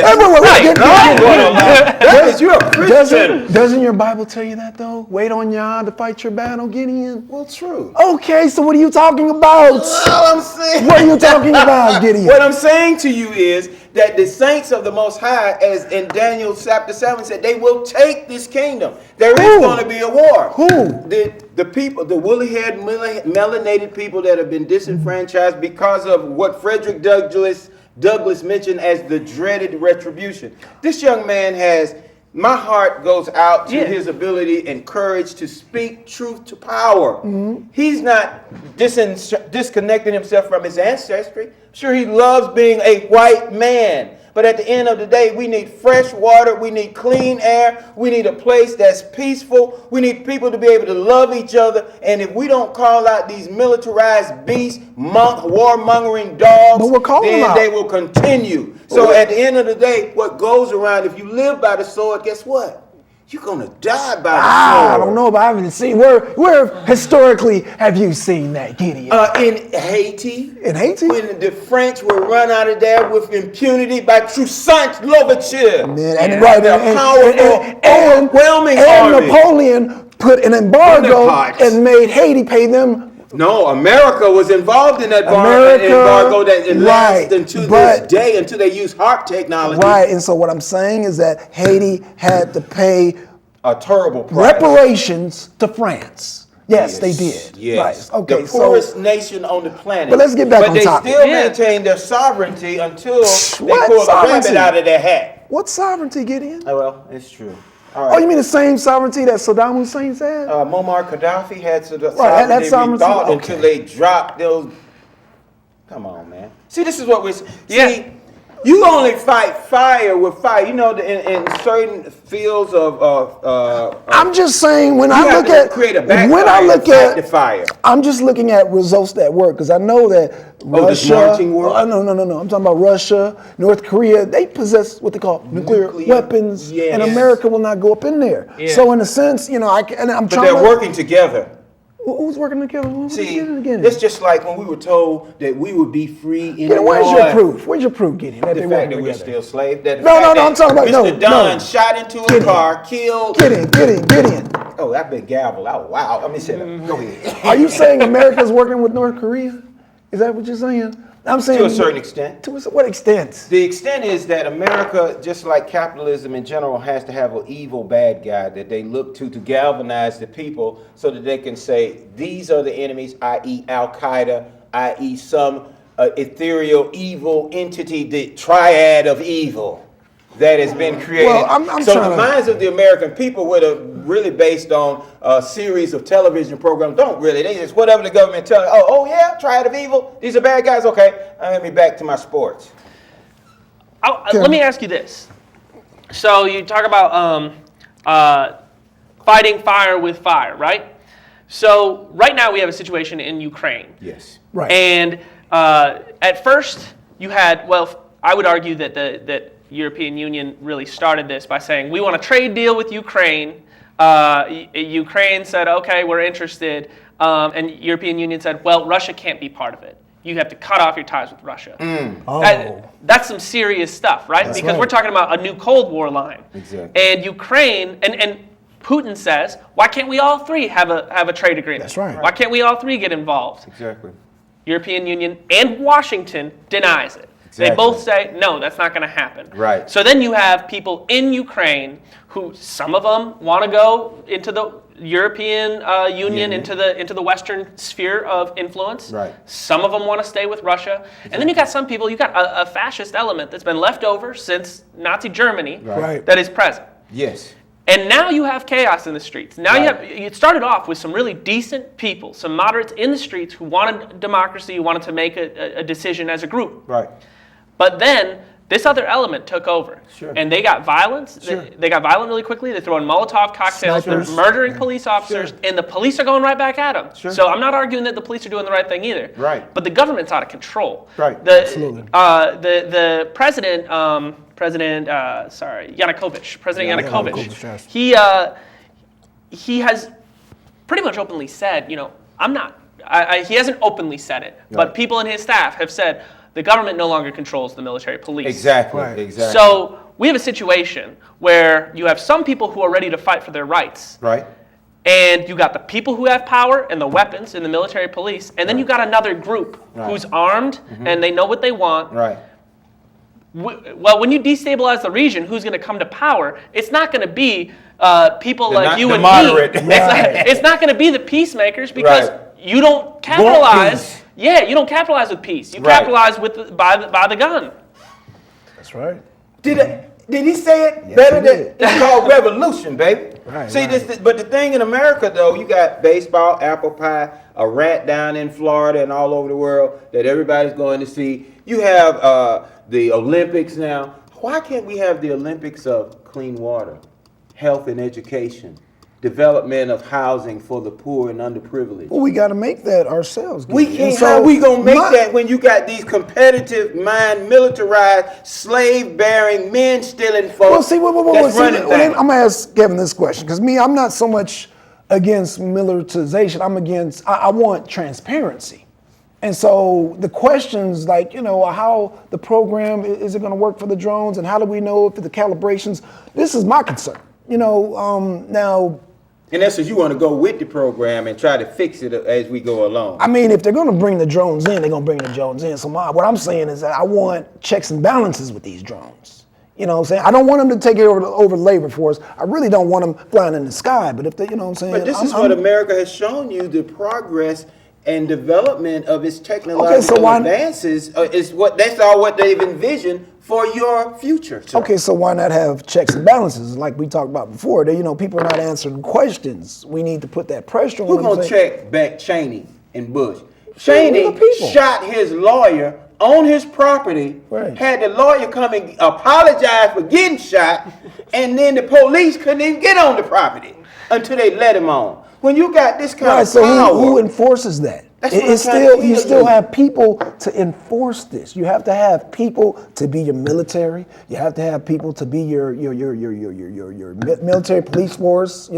Speaker 1: That is, you're a Christian.
Speaker 2: Doesn't your Bible tell you that though? Wait on Yah to fight your battle, Gideon.
Speaker 1: Well, true.
Speaker 2: Okay, so what are you talking about?
Speaker 1: All I'm saying.
Speaker 2: What are you talking about, Gideon?
Speaker 1: What I'm saying to you is that the saints of the Most High, as in Daniel chapter 7 said, they will take this kingdom. There is
Speaker 2: Who?
Speaker 1: going to be a war.
Speaker 2: Who?
Speaker 1: The people, the woolly-haired, melanated people that have been disenfranchised because of what Frederick Douglass mentioned as the dreaded retribution. This young man has, my heart goes out to his ability and courage to speak truth to power. He's not disconnecting himself from his ancestry. Sure, he loves being a white man. But at the end of the day, we need fresh water. We need clean air. We need a place that's peaceful. We need people to be able to love each other. And if we don't call out these militarized beasts, warmongering dogs,
Speaker 2: But we're calling them
Speaker 1: then
Speaker 2: out.
Speaker 1: they will continue. So at the end of the day, what goes around, if you live by the sword, guess what? You're going to die by the sword.
Speaker 2: I don't know, but I haven't seen. Where historically have you seen that, Gideon?
Speaker 1: In Haiti.
Speaker 2: In Haiti?
Speaker 1: When the French were run out of there with impunity by Toussaint Louverture.
Speaker 2: Man, and right,
Speaker 1: The powerful, overwhelming
Speaker 2: and
Speaker 1: army.
Speaker 2: Napoleon put an embargo
Speaker 1: Bonaparte.
Speaker 2: and made Haiti pay them.
Speaker 1: No, America was involved in that
Speaker 2: America,
Speaker 1: embargo that it lasts
Speaker 2: right,
Speaker 1: until
Speaker 2: but-
Speaker 1: this day, until they use HARP technology.
Speaker 2: Right, and so what I'm saying is that Haiti had to pay
Speaker 1: A terrible price.
Speaker 2: reparations to France. Yes, they did.
Speaker 1: Yes.
Speaker 2: Right. Okay,
Speaker 1: the
Speaker 2: so
Speaker 1: poorest nation on the planet.
Speaker 2: But let's get back on
Speaker 1: But
Speaker 2: topic.
Speaker 1: they still
Speaker 3: Yeah.
Speaker 1: maintain their sovereignty until they
Speaker 2: What
Speaker 1: pull the
Speaker 2: sovereignty?
Speaker 1: rabbit out of their hat.
Speaker 2: what sovereignty, Gideon?
Speaker 1: Oh, well, it's true. All
Speaker 2: Oh,
Speaker 1: right.
Speaker 2: you mean the same sovereignty that Saddam Hussein said?
Speaker 1: Muammar Gaddafi had to
Speaker 2: that
Speaker 1: sovereignty
Speaker 2: sovereignty,
Speaker 1: rethought
Speaker 2: okay.
Speaker 1: until they dropped those. Come on, man. See, this is what we're.
Speaker 3: Yeah.
Speaker 1: See, you only fight fire with fire. You know, in certain fields of
Speaker 2: I'm just saying when
Speaker 1: you
Speaker 2: I
Speaker 1: have
Speaker 2: look
Speaker 1: to
Speaker 2: at
Speaker 1: create a backfire
Speaker 2: when I look
Speaker 1: to fight the
Speaker 2: at
Speaker 1: fire.
Speaker 2: I'm just looking at results that work because I know that
Speaker 1: this
Speaker 2: Russia.
Speaker 1: marching work?
Speaker 2: No. I'm talking about Russia, North Korea. They possess what they call nuclear weapons,
Speaker 1: yes.
Speaker 2: and America will not go up in there.
Speaker 3: Yeah.
Speaker 2: So in a sense, you know, I'm
Speaker 1: But
Speaker 2: trying.
Speaker 1: they're
Speaker 2: to,
Speaker 1: working together.
Speaker 2: Who's working together? Who's
Speaker 1: See,
Speaker 2: working together?
Speaker 1: it's just like when we were told that we would be free in the
Speaker 2: Gideon, where's your
Speaker 1: North.
Speaker 2: proof? Where's your proof, Gideon? That
Speaker 1: The
Speaker 2: they're
Speaker 1: fact
Speaker 2: working
Speaker 1: that we're
Speaker 2: together.
Speaker 1: still slaves. That the
Speaker 2: No,
Speaker 1: fact
Speaker 2: no,
Speaker 1: that
Speaker 2: I'm talking about-
Speaker 1: Mr.
Speaker 2: no,
Speaker 1: Dunn
Speaker 2: no.
Speaker 1: shot into a
Speaker 2: Gideon.
Speaker 1: car, killed.
Speaker 2: Gideon.
Speaker 1: Oh, that big gavel. Oh, wow. Let me say that. Go ahead.
Speaker 2: Are you saying America's working with North Korea? Is that what you're saying? I'm saying
Speaker 1: To a certain extent.
Speaker 2: What extent?
Speaker 1: The extent is that America, just like capitalism in general, has to have an evil bad guy that they look to galvanize the people so that they can say, these are the enemies, i.e. Al-Qaeda, i.e. some ethereal evil entity, the triad of evil that has been created.
Speaker 2: Well, I'm
Speaker 1: so
Speaker 2: trying
Speaker 1: the
Speaker 2: to-
Speaker 1: minds of the American people would have really based on a series of television programs. Don't really. They just, whatever the government tells, oh yeah, triad of evil, these are bad guys, okay, let me back to my sports.
Speaker 3: Let me ask you this. So you talk about fighting fire with fire, right? So right now we have a situation in Ukraine.
Speaker 1: Yes.
Speaker 2: Right.
Speaker 3: And at first you had, well, I would argue that the European Union really started this by saying, we want a trade deal with Ukraine. Ukraine said, okay, we're interested. And European Union said, well, Russia can't be part of it. You have to cut off your ties with Russia.
Speaker 2: Oh.
Speaker 3: That's some serious stuff, right?
Speaker 2: That's
Speaker 3: because
Speaker 2: right.
Speaker 3: we're talking about a new Cold War line.
Speaker 1: Exactly.
Speaker 3: And Ukraine, and Putin says, why can't we all three have a trade agreement?
Speaker 2: That's right.
Speaker 3: Why can't we all three get involved?
Speaker 1: Exactly.
Speaker 3: European Union and Washington denies it. They
Speaker 1: Exactly.
Speaker 3: both say, no, that's not going to happen.
Speaker 1: Right.
Speaker 3: So then you have people in Ukraine who, some of them want to go into the European Union, into the Western sphere of influence.
Speaker 1: Right.
Speaker 3: Some of them want to stay with Russia. And then you got some people, you got a fascist element that's been left over since Nazi Germany
Speaker 2: Right.
Speaker 3: that is present.
Speaker 1: Yes.
Speaker 3: And now you have chaos in the streets. Now
Speaker 1: Right.
Speaker 3: it started off with some really decent people, some moderates in the streets who wanted democracy, who wanted to make a decision as a group.
Speaker 1: Right.
Speaker 3: But then this other element took over.
Speaker 1: Sure.
Speaker 3: And they got violence.
Speaker 1: Sure.
Speaker 3: They got violent really quickly. They're throwing Molotov cocktails.
Speaker 2: Snipers.
Speaker 3: They're murdering police officers.
Speaker 1: Sure.
Speaker 3: And the police are going right back at them.
Speaker 1: Sure.
Speaker 3: So I'm not arguing that the police are doing the right thing either.
Speaker 1: Right.
Speaker 3: But the government's out of control.
Speaker 1: Right.
Speaker 2: Absolutely.
Speaker 3: The president, Yanukovych, President
Speaker 2: Yanukovych, yes.
Speaker 3: he has pretty much openly said, I'm not. He hasn't openly said it, but
Speaker 1: Right.
Speaker 3: people in his staff have said the government no longer controls the military police.
Speaker 1: Exactly.
Speaker 2: Right.
Speaker 1: Exactly.
Speaker 3: So we have a situation where you have some people who are ready to fight for their rights,
Speaker 1: Right.
Speaker 3: and you got the people who have power and the weapons in the military police, and then you got another group
Speaker 1: Right.
Speaker 3: who's armed and they know what they want.
Speaker 1: Right.
Speaker 3: Well, when you destabilize the region, who's going to come to power? It's not going to be people
Speaker 1: The
Speaker 3: like
Speaker 1: not-
Speaker 3: you
Speaker 1: the
Speaker 3: and
Speaker 1: moderate.
Speaker 3: me. It's not going to be the peacemakers because
Speaker 1: Right.
Speaker 3: you don't capitalize.
Speaker 1: peace.
Speaker 3: Yeah, you don't capitalize with peace. You
Speaker 1: Right.
Speaker 3: capitalize with by the gun.
Speaker 2: That's right.
Speaker 1: Did he say it
Speaker 2: Yes,
Speaker 1: better
Speaker 2: he
Speaker 1: than
Speaker 2: did.
Speaker 1: it's called revolution, baby?
Speaker 2: Right,
Speaker 1: See
Speaker 2: right.
Speaker 1: but the thing in America though, you got baseball, apple pie, a rat down in Florida and all over the world that everybody's going to see. You have the Olympics now. Why can't we have the Olympics of clean water, health and education, development of housing for the poor and underprivileged?
Speaker 2: Well, we got to make that ourselves.
Speaker 1: We
Speaker 2: Gary.
Speaker 1: can't.
Speaker 2: And so
Speaker 1: How we gonna make
Speaker 2: my-
Speaker 1: that when you got these competitive, mind militarized, slave-bearing, men-stealing folks?
Speaker 2: Well, see,
Speaker 1: that's
Speaker 2: see,
Speaker 1: running
Speaker 2: well,
Speaker 1: things?
Speaker 2: I'm gonna ask Kevin this question because I'm not so much against militarization. I'm against. I want transparency, and so the questions like how the program is it going to work for the drones, and how do we know if the calibrations? This is my concern. Now.
Speaker 1: In essence, you want to go with the program and try to fix it as we go along.
Speaker 2: I mean, if they're going to bring the drones in, they're going to bring the drones in. So what I'm saying is that I want checks and balances with these drones. You know what I'm saying? I don't want them to take it over the labor force. I really don't want them flying in the sky. But if they, you know what I'm saying?
Speaker 1: But this is what America has shown you, the progress and development of its technological advances that's all what they've envisioned for your future. sir.
Speaker 2: Okay, so why not have checks and balances like we talked about before? People are not answering questions. We need to put that pressure on
Speaker 1: Who's
Speaker 2: them.
Speaker 1: gonna
Speaker 2: saying,
Speaker 1: check back Cheney and Bush?
Speaker 2: We're
Speaker 1: Cheney
Speaker 2: the people.
Speaker 1: shot his lawyer on his property,
Speaker 2: Right.
Speaker 1: had the lawyer come and apologize for getting shot, and then the police couldn't even get on the property until they let him on. When you got this kind
Speaker 2: Right,
Speaker 1: of
Speaker 2: so
Speaker 1: power,
Speaker 2: who enforces that?
Speaker 1: That's what I'm
Speaker 2: It's
Speaker 1: trying to
Speaker 2: still
Speaker 1: tell
Speaker 2: you
Speaker 1: you.
Speaker 2: still have people to enforce this. You have to have people to be your military. You have to have people to be your military police force.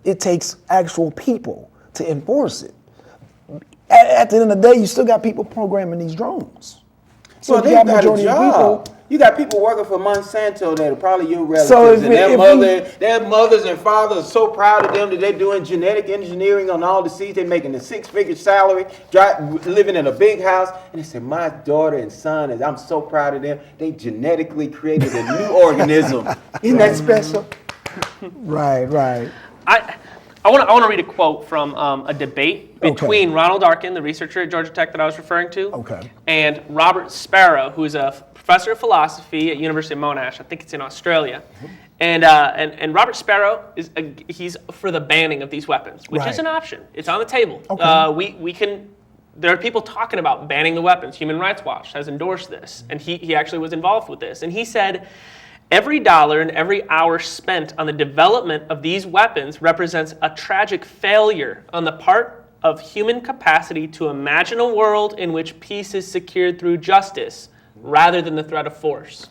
Speaker 2: It takes actual people to enforce it. At the end of the day, you still got people programming these drones. So
Speaker 1: well,
Speaker 2: if you
Speaker 1: they've
Speaker 2: have
Speaker 1: got a
Speaker 2: majority of
Speaker 1: job.
Speaker 2: people,
Speaker 1: You got people working for Monsanto that are probably your relatives,
Speaker 2: So
Speaker 1: and their mothers and fathers are so proud of them that they're doing genetic engineering on all the seeds. They're making a 6-figure salary, living in a big house, and they say, "My daughter and son, and I'm so proud of them. They genetically created a new organism. Isn't that special?"
Speaker 2: Right.
Speaker 3: I want to read a quote from a debate between Ronald Arkin, the researcher at Georgia Tech that I was referring to, and Robert Sparrow, who is a professor of philosophy at University of Monash. I think it's in Australia. And Robert Sparrow he's for the banning of these weapons, which is an option. It's on the table. We can. There are people talking about banning the weapons. Human Rights Watch has endorsed this, and he actually was involved with this. And he said, every dollar and every hour spent on the development of these weapons represents a tragic failure on the part of human capacity to imagine a world in which peace is secured through justice rather than the threat of force.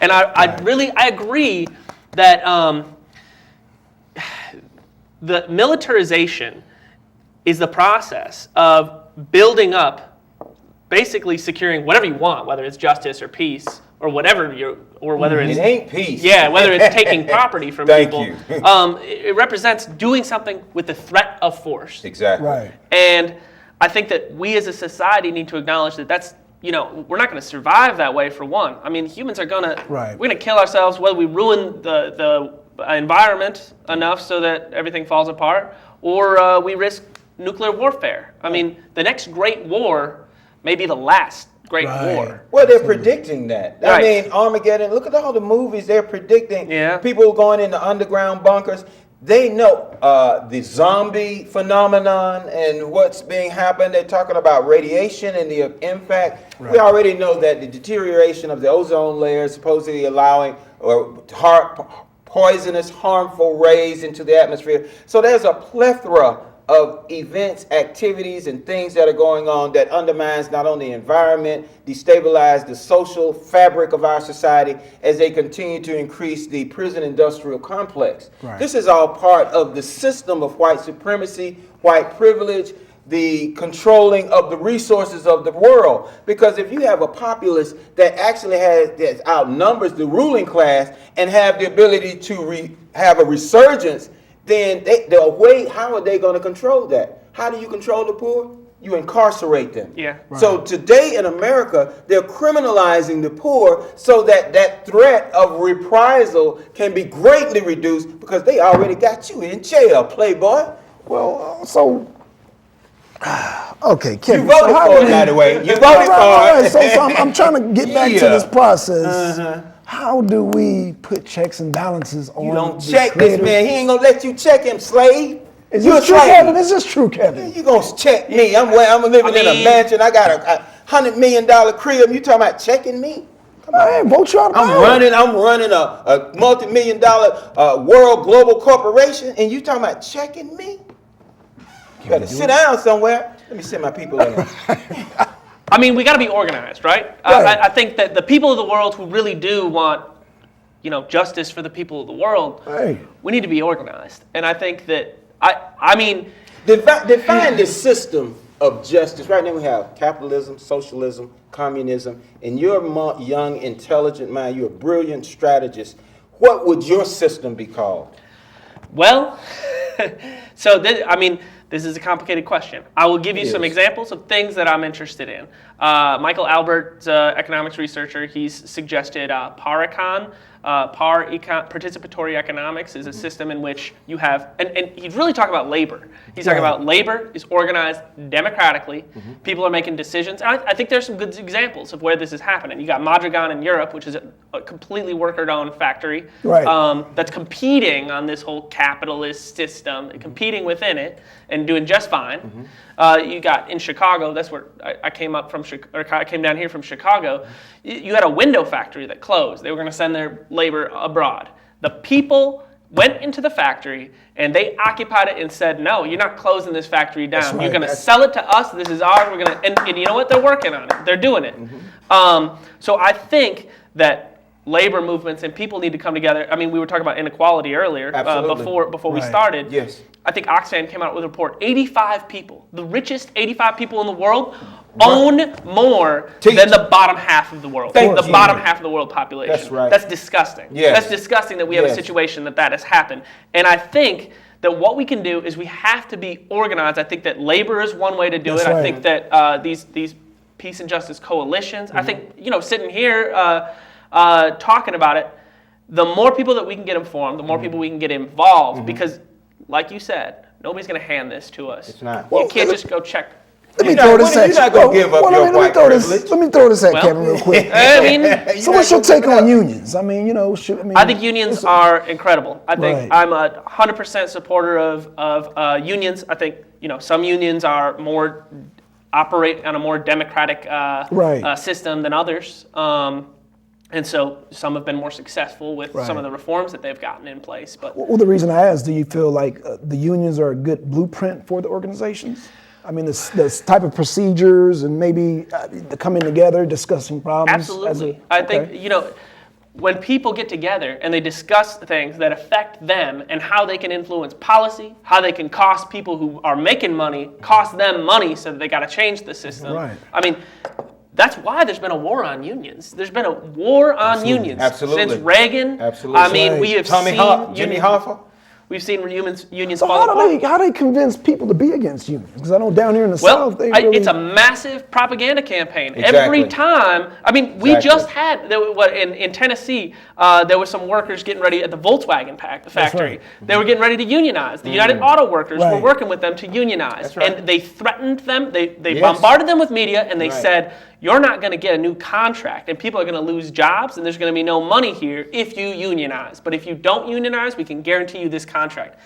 Speaker 3: And I agree that the militarization is the process of building up, basically securing whatever you want, whether it's justice or peace or whatever whether it's
Speaker 1: It ain't peace.
Speaker 3: Yeah, whether it's taking property from
Speaker 1: Thank
Speaker 3: people.
Speaker 1: you.
Speaker 3: It represents doing something with the threat of force.
Speaker 1: Exactly.
Speaker 2: Right.
Speaker 3: And I think that we as a society need to acknowledge that that's, we're not going to survive that way, for one. I mean, humans are we're going to kill ourselves whether we ruin the environment enough so that everything falls apart, or we risk nuclear warfare. I mean, the next great war may be the last great war.
Speaker 1: Well, they're predicting that.
Speaker 3: Right.
Speaker 1: I mean, Armageddon, look at all the movies they're predicting. People going into underground bunkers. They know the zombie phenomenon and what's being happened. They're talking about radiation and the impact. We already know that the deterioration of the ozone layer is supposedly allowing poisonous, harmful rays into the atmosphere. So there's a plethora of events, activities, and things that are going on that undermines not only the environment, destabilize the social fabric of our society as they continue to increase the prison industrial complex. This is all part of the system of white supremacy, white privilege, the controlling of the resources of the world. Because if you have a populace that actually that outnumbers the ruling class and have the ability to have a resurgence, then how are they going to control that? How do you control the poor? You incarcerate them. So today in America, they're criminalizing the poor so that threat of reprisal can be greatly reduced because they already got you in jail, playboy.
Speaker 2: Well, okay, Kevin.
Speaker 1: You voted for it, by the way. You voted for it.
Speaker 2: So I'm trying to get back to this process. How do we put checks and balances on?
Speaker 1: You don't check this man. He ain't gonna let you check him, slave.
Speaker 2: Is this true, Kevin? Is this true, Kevin?
Speaker 1: You gonna check me? I'm living in a mansion. I got a $100 million crib. You talking about checking me?
Speaker 2: I ain't vote you out of power.
Speaker 1: I'm running a multi-million-dollar world global corporation, and you talking about checking me? You better sit down somewhere. Let me send my people in.
Speaker 3: I mean, we got to be organized, right? I think that the people of the world who really do want, justice for the people of the world, we need to be organized. And I think that, I mean...
Speaker 1: Define the system of justice. Right now we have capitalism, socialism, communism. In your young, intelligent mind, you're a brilliant strategist. What would your system be called?
Speaker 3: Well, this is a complicated question. I will give you some examples of things that I'm interested in. Michael Albert, economics researcher, he's suggested PARECON. Participatory economics is a system in which you have, and he's really talking about labor. He's talking about labor is organized democratically. People are making decisions. And I think there's some good examples of where this is happening. You got Mondragon in Europe, which is a completely worker-owned factory that's competing on this whole capitalist system, competing within it and doing just fine. You got in Chicago, that's where I came down here from Chicago. You had a window factory that closed. They were going to send their labor abroad. The people went into the factory and they occupied it and said, "No, you're not closing this factory down. You're going to sell it to us. This is ours. And you know what? They're working on it. They're doing it." So I think that labor movements and people need to come together. I mean, we were talking about inequality earlier
Speaker 1: Absolutely.
Speaker 3: before we
Speaker 2: Right.
Speaker 3: started.
Speaker 1: Yes.
Speaker 3: I think Oxfam came out with a report. 85 people, the richest 85 people in the world, own more
Speaker 1: Teach.
Speaker 3: than the bottom half of the world.
Speaker 1: Thank
Speaker 3: the
Speaker 1: you.
Speaker 3: bottom half of the world population.
Speaker 1: That's right.
Speaker 3: That's disgusting.
Speaker 1: Yes.
Speaker 3: That's disgusting that we have a
Speaker 1: Yes.
Speaker 3: situation that has happened. And I think that what we can do is we have to be organized. I think that labor is one way to do
Speaker 2: That's
Speaker 3: it. I
Speaker 2: right.
Speaker 3: think that these peace and justice coalitions, I think, sitting here talking about it, the more people that we can get informed, the more people we can get involved, because like you said, nobody's going to hand this to us.
Speaker 1: It's not.
Speaker 3: You can't just go check.
Speaker 2: Let me
Speaker 1: You're
Speaker 2: throw
Speaker 1: not-
Speaker 2: this
Speaker 1: you're
Speaker 2: at you.
Speaker 1: not gonna give up your
Speaker 2: let me
Speaker 1: white
Speaker 2: throw
Speaker 1: privilege.
Speaker 2: this. Let me throw this at
Speaker 3: Well,
Speaker 2: Kevin real quick.
Speaker 3: I mean,
Speaker 2: So what's your take on unions? I mean,
Speaker 3: I think unions are incredible. I think
Speaker 2: Right.
Speaker 3: I'm a 100% supporter of unions. I think some unions are operate on a more democratic
Speaker 2: Right.
Speaker 3: system than others, and so some have been more successful with some
Speaker 2: Right.
Speaker 3: of the reforms that they've gotten in place. But
Speaker 2: Well, the reason I asked, do you feel like the unions are a good blueprint for the organizations? I mean, this type of procedures and maybe the coming together, discussing problems.
Speaker 3: absolutely, I think when people get together and they discuss things that affect them and how they can influence policy, how they can cost people who are making money, cost them money so that they got to change the system.
Speaker 2: Right.
Speaker 3: I mean, that's why there's been a war on unions. There's been a war on unions
Speaker 1: Absolutely.
Speaker 3: since Reagan.
Speaker 1: Absolutely.
Speaker 3: I mean,
Speaker 2: Right.
Speaker 3: we have
Speaker 1: Jimmy
Speaker 3: seen
Speaker 1: Hoffa.
Speaker 3: We've seen unions
Speaker 2: So
Speaker 3: fall
Speaker 2: how
Speaker 3: apart.
Speaker 2: do they convince people to be against unions? Because I know down here in the
Speaker 3: Well,
Speaker 2: South, they really...
Speaker 3: it's a massive propaganda campaign.
Speaker 1: Exactly.
Speaker 3: Every time, I mean, we
Speaker 1: Exactly.
Speaker 3: just had, in Tennessee, there were some workers getting ready at the Volkswagen factory.
Speaker 2: right.
Speaker 3: They were getting ready to unionize. The United Auto Workers were
Speaker 2: Right.
Speaker 3: working with them to unionize.
Speaker 1: That's right.
Speaker 3: And they threatened them, they
Speaker 1: Yes.
Speaker 3: bombarded them with media, and they
Speaker 1: Right.
Speaker 3: said, you're not going to get a new contract, and people are going to lose jobs, and there's going to be no money here if you unionize. But if you don't unionize, we can guarantee you this contract.